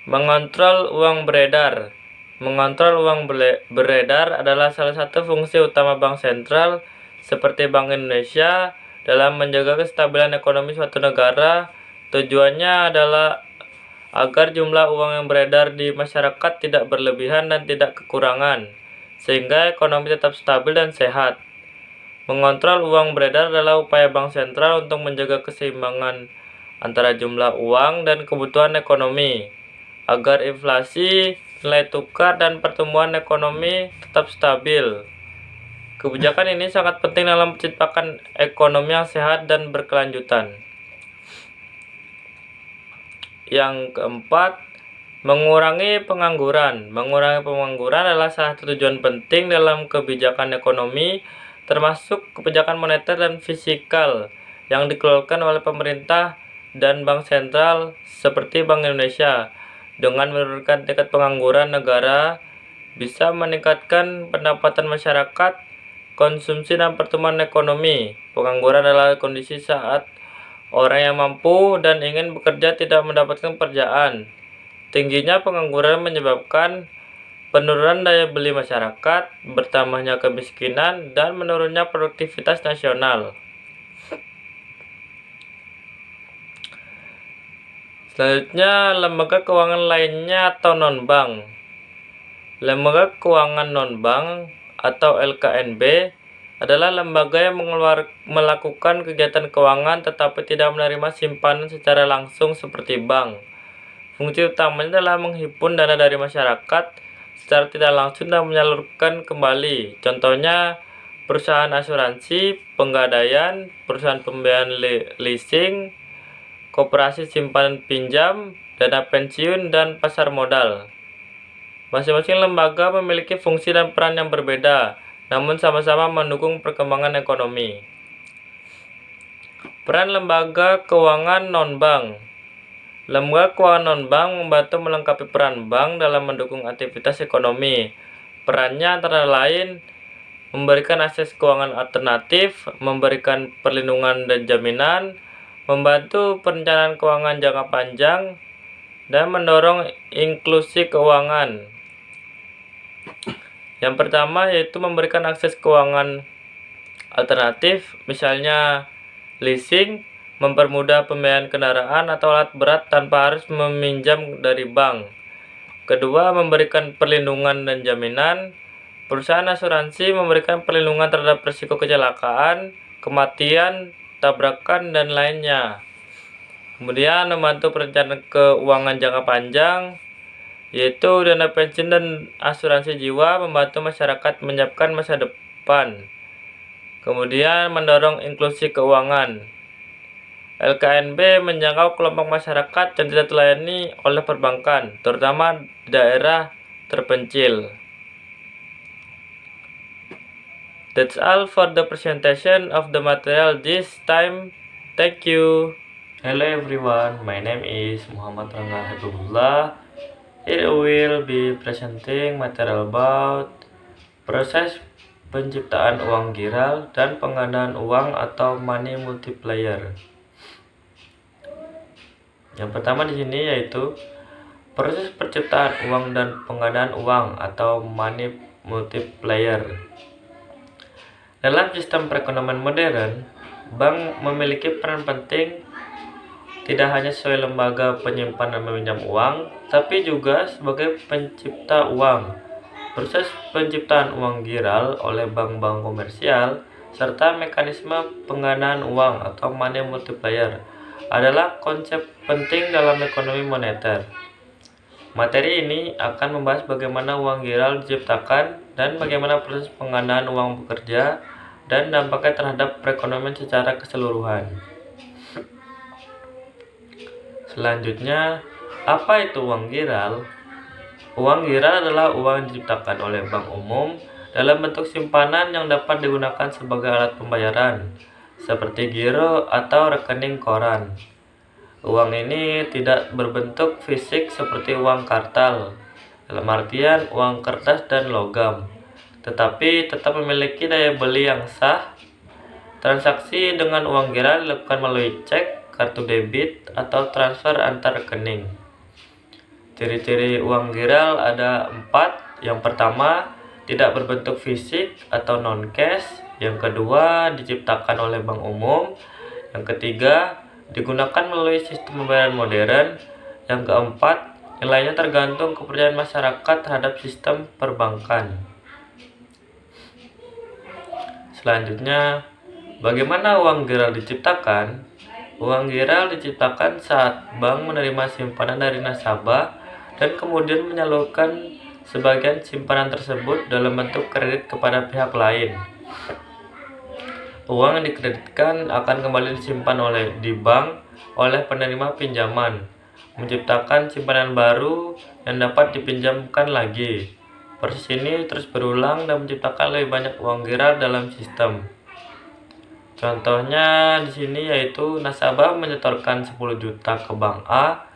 mengontrol uang beredar. Mengontrol uang beredar adalah salah satu fungsi utama bank sentral seperti Bank Indonesia dalam menjaga kestabilan ekonomi suatu negara. Tujuannya adalah agar jumlah uang yang beredar di masyarakat tidak berlebihan dan tidak kekurangan, sehingga ekonomi tetap stabil dan sehat. Mengontrol uang beredar adalah upaya bank sentral untuk menjaga keseimbangan antara jumlah uang dan kebutuhan ekonomi, agar inflasi, nilai tukar, dan pertumbuhan ekonomi tetap stabil. Kebijakan ini sangat penting dalam menciptakan ekonomi yang sehat dan berkelanjutan. Yang keempat, mengurangi pengangguran. Mengurangi pengangguran adalah salah satu tujuan penting dalam kebijakan ekonomi, termasuk kebijakan moneter dan fiskal yang dikeluarkan oleh pemerintah dan bank sentral seperti Bank Indonesia. Dengan menurunkan tingkat pengangguran, negara bisa meningkatkan pendapatan masyarakat, konsumsi, dan pertumbuhan ekonomi. Pengangguran adalah kondisi saat orang yang mampu dan ingin bekerja tidak mendapatkan pekerjaan. Tingginya pengangguran menyebabkan penurunan daya beli masyarakat, bertambahnya kemiskinan, dan menurunnya produktivitas nasional. Selanjutnya, lembaga keuangan lainnya atau non-bank. Lembaga keuangan non-bank atau LKNB adalah lembaga yang melakukan kegiatan keuangan tetapi tidak menerima simpanan secara langsung seperti bank. Fungsi utamanya adalah menghimpun dana dari masyarakat secara tidak langsung dan menyalurkan kembali. Contohnya, perusahaan asuransi, penggadaian, perusahaan pembiayaan leasing, koperasi simpanan pinjam, dana pensiun, dan pasar modal. Masing-masing lembaga memiliki fungsi dan peran yang berbeda, namun sama-sama mendukung perkembangan ekonomi. Peran lembaga keuangan non-bank. Lembaga keuangan non-bank membantu melengkapi peran bank dalam mendukung aktivitas ekonomi. Perannya antara lain memberikan akses keuangan alternatif, memberikan perlindungan dan jaminan, membantu perencanaan keuangan jangka panjang, dan mendorong inklusi keuangan. Yang pertama yaitu memberikan akses keuangan alternatif, misalnya leasing, mempermudah pembiayaan kendaraan atau alat berat tanpa harus meminjam dari bank. Kedua, memberikan perlindungan dan jaminan. Perusahaan asuransi memberikan perlindungan terhadap risiko kecelakaan, kematian, tabrakan, dan lainnya. Kemudian membantu perencanaan keuangan jangka panjang, yaitu dana pensiun dan asuransi jiwa, membantu masyarakat menyiapkan masa depan. Kemudian mendorong inklusi keuangan. LKNB menjangkau kelompok masyarakat yang tidak terlayani oleh perbankan, terutama di daerah terpencil. That's all for the presentation of the material this time. Thank you. Hello everyone, my name is Muhammad Rangga Habibullah. Here will be presenting material about proses penciptaan uang giral dan penggandaan uang atau money multiplier. Yang pertama di sini yaitu proses penciptaan uang dan penggandaan uang atau money multiplier. Dalam sistem perekonomian modern, bank memiliki peran penting tidak hanya sebagai lembaga penyimpan dan meminjam uang, tapi juga sebagai pencipta uang. Proses penciptaan uang giral oleh bank-bank komersial serta mekanisme penggandaan uang atau money multiplier adalah konsep penting dalam ekonomi moneter. Materi ini akan membahas bagaimana uang giral diciptakan dan bagaimana proses penggandaan uang bekerja dan dampaknya terhadap perekonomian secara keseluruhan. Selanjutnya, apa itu uang giral? Uang giral adalah uang yang diciptakan oleh bank umum dalam bentuk simpanan yang dapat digunakan sebagai alat pembayaran, seperti giro atau rekening koran. Uang ini tidak berbentuk fisik seperti uang kartal, dalam artian uang kertas dan logam, tetapi tetap memiliki daya beli yang sah. Transaksi dengan uang giral dilakukan melalui cek, kartu debit, atau transfer antar rekening. Ciri-ciri uang giral ada 4. Yang pertama, tidak berbentuk fisik atau non-cash. Yang kedua, diciptakan oleh bank umum. Yang ketiga, digunakan melalui sistem pembayaran modern. Yang keempat, nilainya tergantung kepercayaan masyarakat terhadap sistem perbankan. Selanjutnya, bagaimana uang giral diciptakan? Uang giral diciptakan saat bank menerima simpanan dari nasabah dan kemudian menyalurkan sebagian simpanan tersebut dalam bentuk kredit kepada pihak lain. Uang yang dikreditkan akan kembali disimpan di bank oleh penerima pinjaman, menciptakan simpanan baru yang dapat dipinjamkan lagi. Proses ini terus berulang dan menciptakan lebih banyak uang giral dalam sistem. Contohnya di sini yaitu nasabah menyetorkan 10 juta ke Bank A.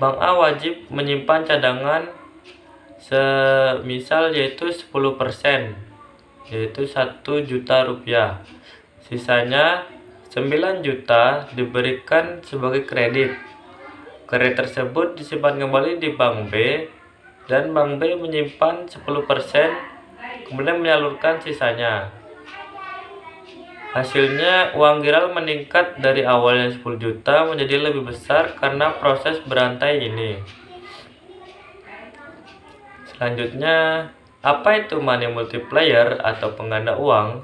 Bank A wajib menyimpan cadangan semisal yaitu 10%, yaitu 1 juta rupiah. Sisanya 9 juta diberikan sebagai kredit. Kredit tersebut disimpan kembali di Bank B dan Bank B menyimpan 10%, kemudian menyalurkan sisanya. Hasilnya, uang giral meningkat dari awalnya 10 juta menjadi lebih besar karena proses berantai ini. Selanjutnya, apa itu money multiplier atau pengganda uang?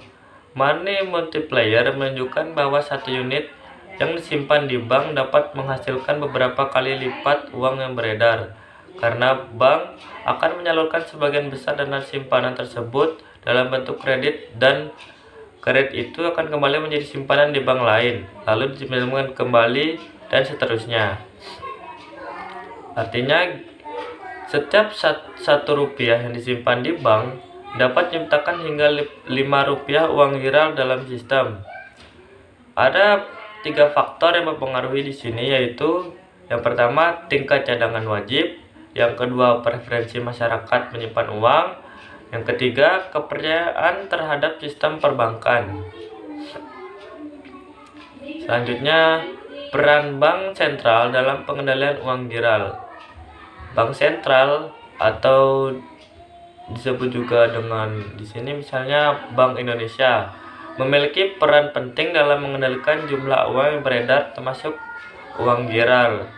Money multiplier menunjukkan bahwa satu unit yang disimpan di bank dapat menghasilkan beberapa kali lipat uang yang beredar, karena bank akan menyalurkan sebagian besar dana simpanan tersebut dalam bentuk kredit, dan kredit itu akan kembali menjadi simpanan di bank lain, lalu dipinjamkan kembali, dan seterusnya. Artinya, setiap 1 rupiah yang disimpan di bank dapat menciptakan hingga 5 rupiah uang giral dalam sistem. Ada 3 faktor yang mempengaruhi di sini, yaitu yang pertama tingkat cadangan wajib, yang kedua preferensi masyarakat menyimpan uang, yang ketiga kepercayaan terhadap sistem perbankan. Selanjutnya, peran bank sentral dalam pengendalian uang giral. Bank sentral atau disebut juga dengan di sini misalnya Bank Indonesia memiliki peran penting dalam mengendalikan jumlah uang yang beredar termasuk uang giral.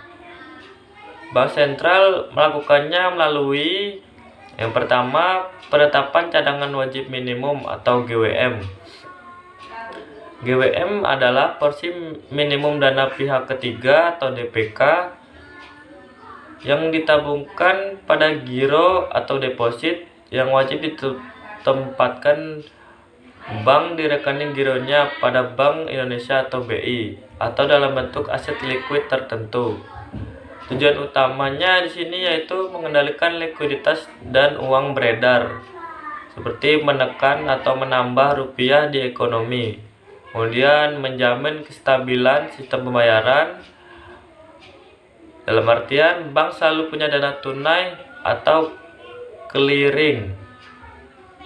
Bank sentral melakukannya melalui yang pertama penetapan cadangan wajib minimum atau GWM. GWM adalah porsi minimum dana pihak ketiga atau DPK yang ditabungkan pada giro atau deposit yang wajib ditempatkan bank di rekening gironya pada Bank Indonesia atau BI, atau dalam bentuk aset likuid tertentu. Tujuan utamanya di sini yaitu mengendalikan likuiditas dan uang beredar, seperti menekan atau menambah rupiah di ekonomi, kemudian menjamin kestabilan sistem pembayaran. Dalam artian, bank selalu punya dana tunai atau clearing.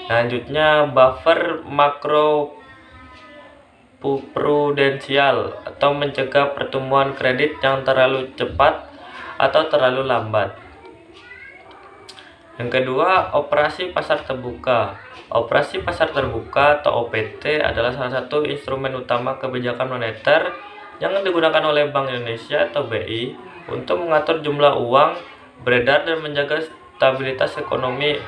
Selanjutnya, buffer makro prudensial atau mencegah pertumbuhan kredit yang terlalu cepat atau terlalu lambat. Yang kedua, operasi pasar terbuka. Operasi pasar terbuka atau OPT adalah salah satu instrumen utama kebijakan moneter yang digunakan oleh Bank Indonesia atau BI untuk mengatur jumlah uang beredar dan menjaga stabilitas ekonomi.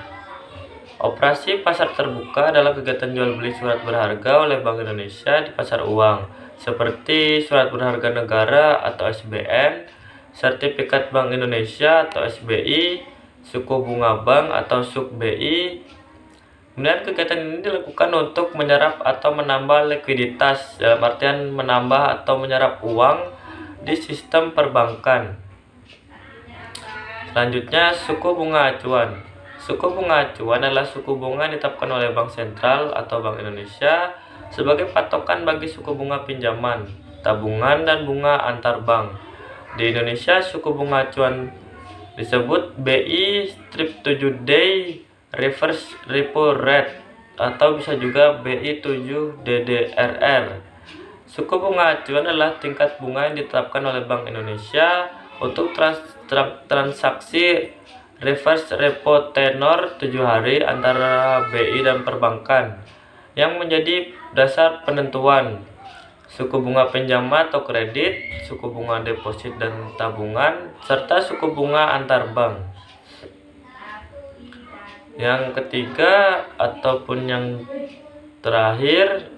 Operasi pasar terbuka adalah kegiatan jual beli surat berharga oleh Bank Indonesia di pasar uang, seperti surat berharga negara atau SBN, sertifikat Bank Indonesia atau SBI, suku bunga bank atau SUK BI. Kemudian kegiatan ini dilakukan untuk menyerap atau menambah likuiditas, dalam artian menambah atau menyerap uang di sistem perbankan. Selanjutnya, suku bunga acuan. Suku bunga acuan adalah suku bunga yang ditetapkan oleh Bank Sentral atau Bank Indonesia sebagai patokan bagi suku bunga pinjaman, tabungan, dan bunga antar bank. Di Indonesia, suku bunga acuan disebut BI strip 7-day reverse repo rate atau bisa juga BI 7 DDRR. Suku bunga acuan adalah tingkat bunga yang ditetapkan oleh Bank Indonesia untuk transaksi reverse repo tenor 7 hari antara BI dan perbankan, yang menjadi dasar penentuan suku bunga pinjaman atau kredit, suku bunga deposit dan tabungan, serta suku bunga antar bank. Yang ketiga ataupun yang terakhir,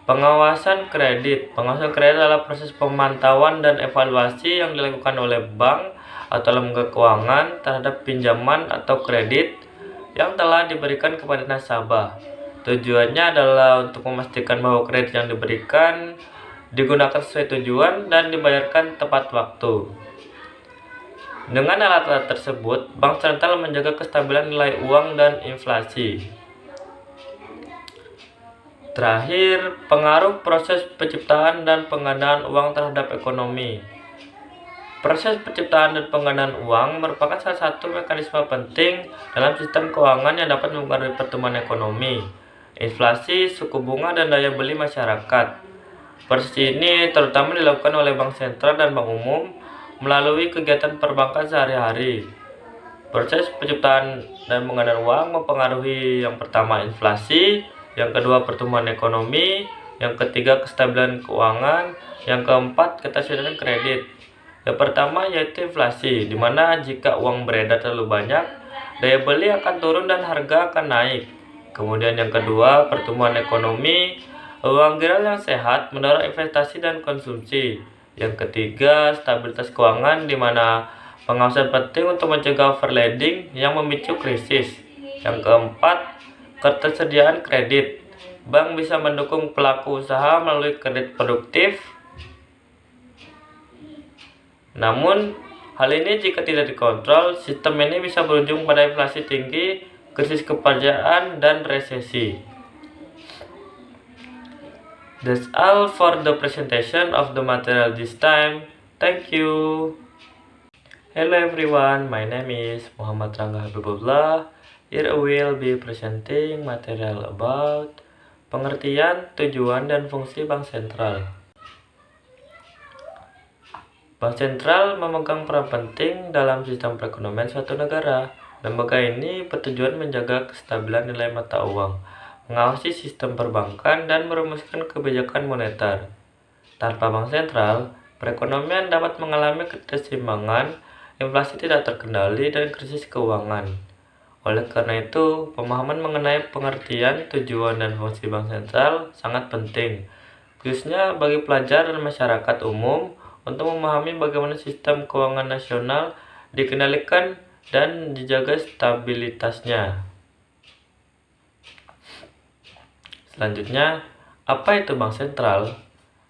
pengawasan kredit. Pengawasan kredit adalah proses pemantauan dan evaluasi yang dilakukan oleh bank atau lembaga keuangan terhadap pinjaman atau kredit yang telah diberikan kepada nasabah. Tujuannya adalah untuk memastikan bahwa kredit yang diberikan digunakan sesuai tujuan dan dibayarkan tepat waktu. Dengan alat-alat tersebut, bank sentral menjaga kestabilan nilai uang dan inflasi. Terakhir, pengaruh proses penciptaan dan penggandaan uang terhadap ekonomi. Proses penciptaan dan penggandaan uang merupakan salah satu mekanisme penting dalam sistem keuangan yang dapat mempengaruhi pertumbuhan ekonomi, inflasi, suku bunga, dan daya beli masyarakat. Proses ini terutama dilakukan oleh bank sentral dan bank umum melalui kegiatan perbankan sehari-hari. Proses penciptaan dan penggandaan uang mempengaruhi yang pertama inflasi, Yang kedua, pertumbuhan ekonomi. Yang ketiga, kestabilan keuangan. Yang keempat, ketersediaan kredit. Yang pertama yaitu inflasi, di mana jika uang beredar terlalu banyak, daya beli akan turun dan harga akan naik. Kemudian yang kedua, pertumbuhan ekonomi. Uang viral yang sehat mendorong investasi dan konsumsi. Yang ketiga, stabilitas keuangan, di mana pengawasan penting untuk mencegah overlending yang memicu krisis. Yang keempat, ketersediaan kredit. Bank bisa mendukung pelaku usaha melalui kredit produktif. Namun, hal ini jika tidak dikontrol, sistem ini bisa berujung pada inflasi tinggi, krisis kepercayaan, dan resesi. That's all for the presentation of the material this time. Thank you. Hello everyone, my name is Muhammad Rangga Habibullah. Here I will be presenting material about pengertian, tujuan, dan fungsi Bank Sentral. Bank Sentral memegang peran penting dalam sistem perekonomian suatu negara. Lembaga ini bertujuan menjaga kestabilan nilai mata uang, mengawasi sistem perbankan, dan merumuskan kebijakan moneter. Tanpa bank sentral, perekonomian dapat mengalami keseimbangan, inflasi tidak terkendali, dan krisis keuangan. Oleh karena itu, pemahaman mengenai pengertian, tujuan, dan fungsi bank sentral sangat penting, khususnya bagi pelajar dan masyarakat umum untuk memahami bagaimana sistem keuangan nasional dikendalikan dan dijaga stabilitasnya. Selanjutnya, apa itu bank sentral?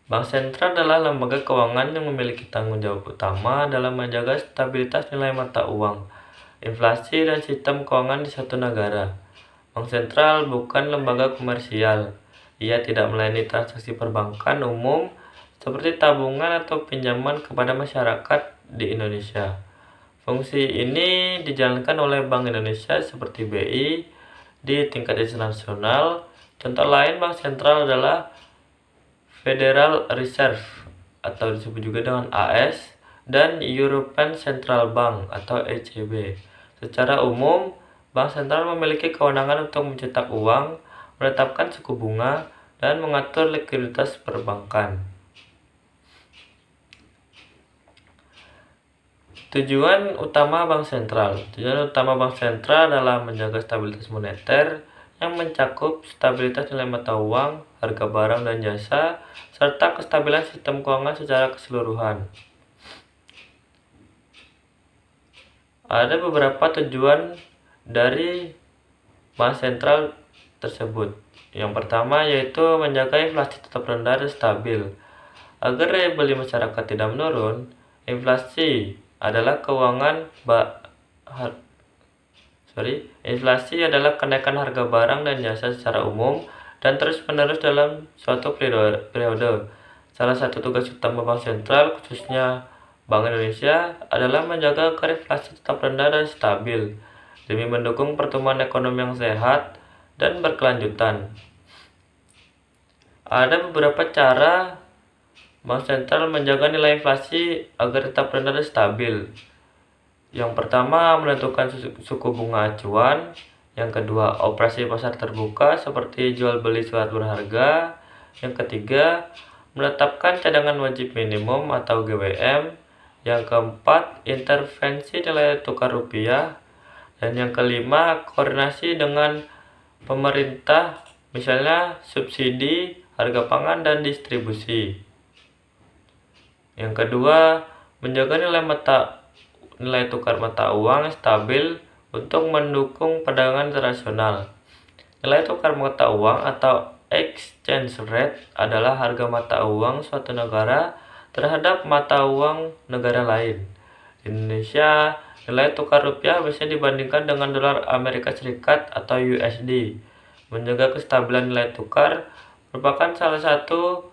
Bank sentral adalah lembaga keuangan yang memiliki tanggung jawab utama dalam menjaga stabilitas nilai mata uang, inflasi, dan sistem keuangan di satu negara. Bank sentral bukan lembaga komersial. Ia tidak melayani transaksi perbankan umum seperti tabungan atau pinjaman kepada masyarakat di Indonesia. Fungsi ini dijalankan oleh Bank Indonesia seperti BI di tingkat internasional. Contoh lain bank sentral adalah Federal Reserve atau disebut juga dengan AS dan European Central Bank atau ECB. Secara umum, bank sentral memiliki kewenangan untuk mencetak uang, menetapkan suku bunga, dan mengatur likuiditas perbankan. Tujuan utama bank sentral. Tujuan utama bank sentral adalah menjaga stabilitas moneter yang mencakup stabilitas nilai mata uang, harga barang dan jasa, serta kestabilan sistem keuangan secara keseluruhan. Ada beberapa tujuan dari bank sentral tersebut. Yang pertama yaitu menjaga inflasi tetap rendah dan stabil. Agar daya beli masyarakat tidak menurun, inflasi adalah kenaikan harga barang dan jasa secara umum dan terus-menerus dalam suatu periode. Salah satu tugas utama bank sentral, khususnya Bank Indonesia, adalah menjaga agar inflasi tetap rendah dan stabil demi mendukung pertumbuhan ekonomi yang sehat dan berkelanjutan. Ada beberapa cara Bank sentral menjaga nilai inflasi agar tetap rendah dan stabil. Yang pertama, menentukan suku bunga acuan. Yang kedua, operasi pasar terbuka seperti jual beli surat berharga. Yang ketiga, menetapkan cadangan wajib minimum atau GWM. Yang keempat, intervensi nilai tukar rupiah. Dan yang kelima, koordinasi dengan pemerintah, misalnya subsidi, harga pangan, dan distribusi. Yang kedua, menjaga nilai tukar mata uang stabil untuk mendukung perdagangan internasional. Nilai tukar mata uang atau exchange rate adalah harga mata uang suatu negara terhadap mata uang negara lain. Di Indonesia, nilai tukar rupiah biasanya dibandingkan dengan dolar Amerika Serikat atau USD. Menjaga kestabilan nilai tukar merupakan salah satu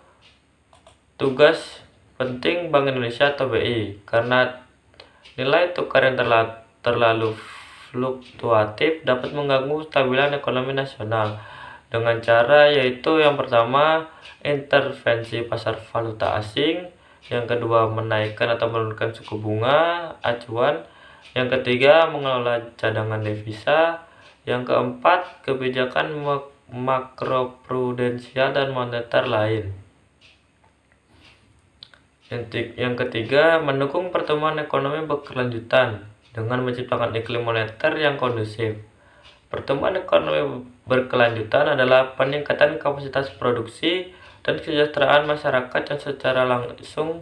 tugas penting Bank Indonesia atau BI, karena nilai tukar yang terlalu fluktuatif dapat mengganggu kestabilan ekonomi nasional dengan cara yaitu yang pertama, intervensi pasar valuta asing, yang kedua, menaikkan atau menurunkan suku bunga acuan, yang ketiga, mengelola cadangan devisa, yang keempat, kebijakan makroprudensial dan moneter lain. Yang ketiga, mendukung pertumbuhan ekonomi berkelanjutan dengan menciptakan iklim moneter yang kondusif. Pertumbuhan ekonomi berkelanjutan adalah peningkatan kapasitas produksi dan kesejahteraan masyarakat yang secara langsung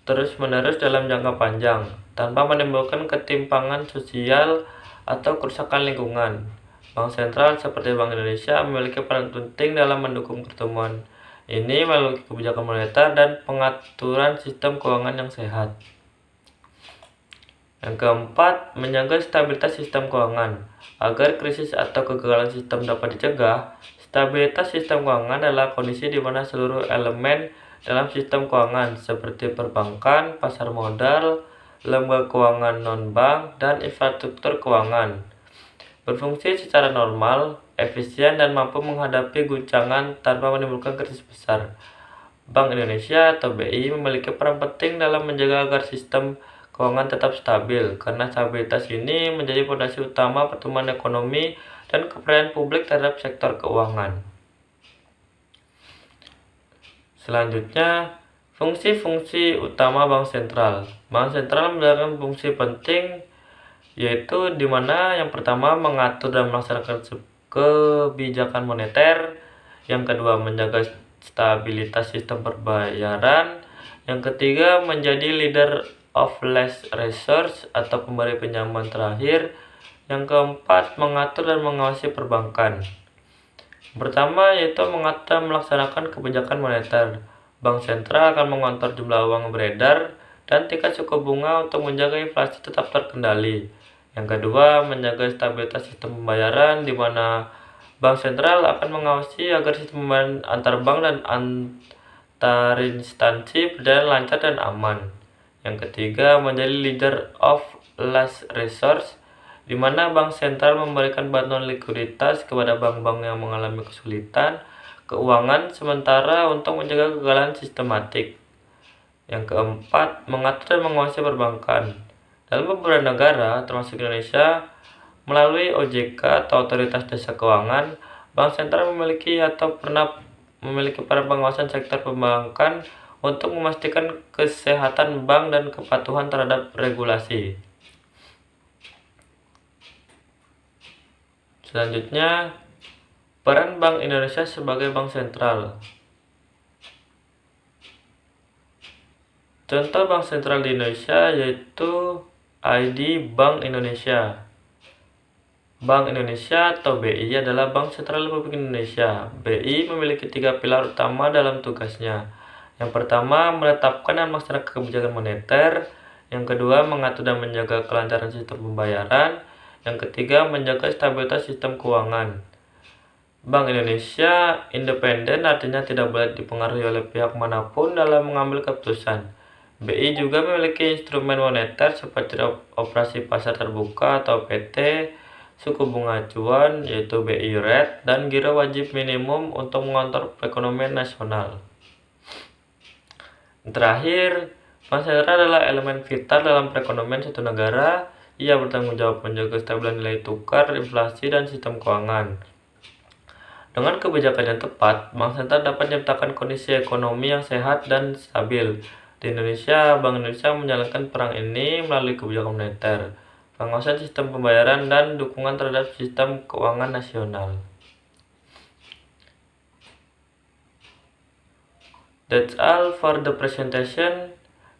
terus-menerus dalam jangka panjang, tanpa menimbulkan ketimpangan sosial atau kerusakan lingkungan. Bank sentral seperti Bank Indonesia memiliki peran penting dalam mendukung pertumbuhan ini melalui kebijakan moneter dan pengaturan sistem keuangan yang sehat. Yang keempat, menjaga stabilitas sistem keuangan. Agar krisis atau kegagalan sistem dapat dicegah, stabilitas sistem keuangan adalah kondisi di mana seluruh elemen dalam sistem keuangan seperti perbankan, pasar modal, lembaga keuangan non-bank, dan infrastruktur keuangan berfungsi secara normal, efisien, dan mampu menghadapi guncangan tanpa menimbulkan krisis besar. Bank Indonesia atau BI memiliki peran penting dalam menjaga agar sistem keuangan tetap stabil, karena stabilitas ini menjadi fondasi utama pertumbuhan ekonomi dan kepercayaan publik terhadap sektor keuangan. Selanjutnya, fungsi-fungsi utama bank sentral. Bank sentral menjalankan fungsi penting, yaitu di mana yang pertama mengatur dan melaksanakan kebijakan moneter, yang kedua menjaga stabilitas sistem pembayaran, yang ketiga menjadi leader of last resort atau pemberi pinjaman terakhir, yang keempat mengatur dan mengawasi perbankan. Pertama yaitu mengatur dan melaksanakan kebijakan moneter. Bank sentral akan mengontrol jumlah uang beredar dan tingkat suku bunga untuk menjaga inflasi tetap terkendali. Yang kedua, menjaga stabilitas sistem pembayaran, di mana bank sentral akan mengawasi agar sistem pembayaran antar bank dan antar instansi berjalan lancar dan aman. Yang ketiga, menjadi leader of last resort, di mana bank sentral memberikan bantuan likuiditas kepada bank-bank yang mengalami kesulitan keuangan sementara untuk mencegah kegagalan sistematik. Yang keempat, mengatur dan mengawasi perbankan. Dalam beberapa negara, termasuk Indonesia, melalui OJK atau Otoritas Jasa Keuangan, bank sentral memiliki atau pernah memiliki peran pengawasan sektor perbankan untuk memastikan kesehatan bank dan kepatuhan terhadap regulasi. Selanjutnya, peran Bank Indonesia sebagai bank sentral. Contoh bank sentral di Indonesia yaitu ID Bank Indonesia. Bank Indonesia atau BI adalah Bank Sentral Republik Indonesia. BI memiliki 3 pilar utama dalam tugasnya. Yang pertama, menetapkan dan melaksanakan kebijakan moneter. Yang kedua, mengatur dan menjaga kelancaran sistem pembayaran. Yang ketiga, menjaga stabilitas sistem keuangan. Bank Indonesia independen, artinya tidak boleh dipengaruhi oleh pihak manapun dalam mengambil keputusan. BI juga memiliki instrumen moneter seperti operasi pasar terbuka atau PT, suku bunga acuan yaitu BI rate, dan giro wajib minimum untuk mengontrol perekonomian nasional. Terakhir, bank sentral adalah elemen vital dalam perekonomian suatu negara. Ia bertanggung jawab menjaga stabilitas nilai tukar, inflasi, dan sistem keuangan. Dengan kebijakan yang tepat, bank sentral dapat menciptakan kondisi ekonomi yang sehat dan stabil. Di Indonesia, Bank Indonesia menjalankan peran ini melalui kebijakan moneter, pengawasan sistem pembayaran, dan dukungan terhadap sistem keuangan nasional. That's all for the presentation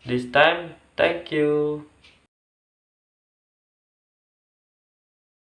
this time. Thank you.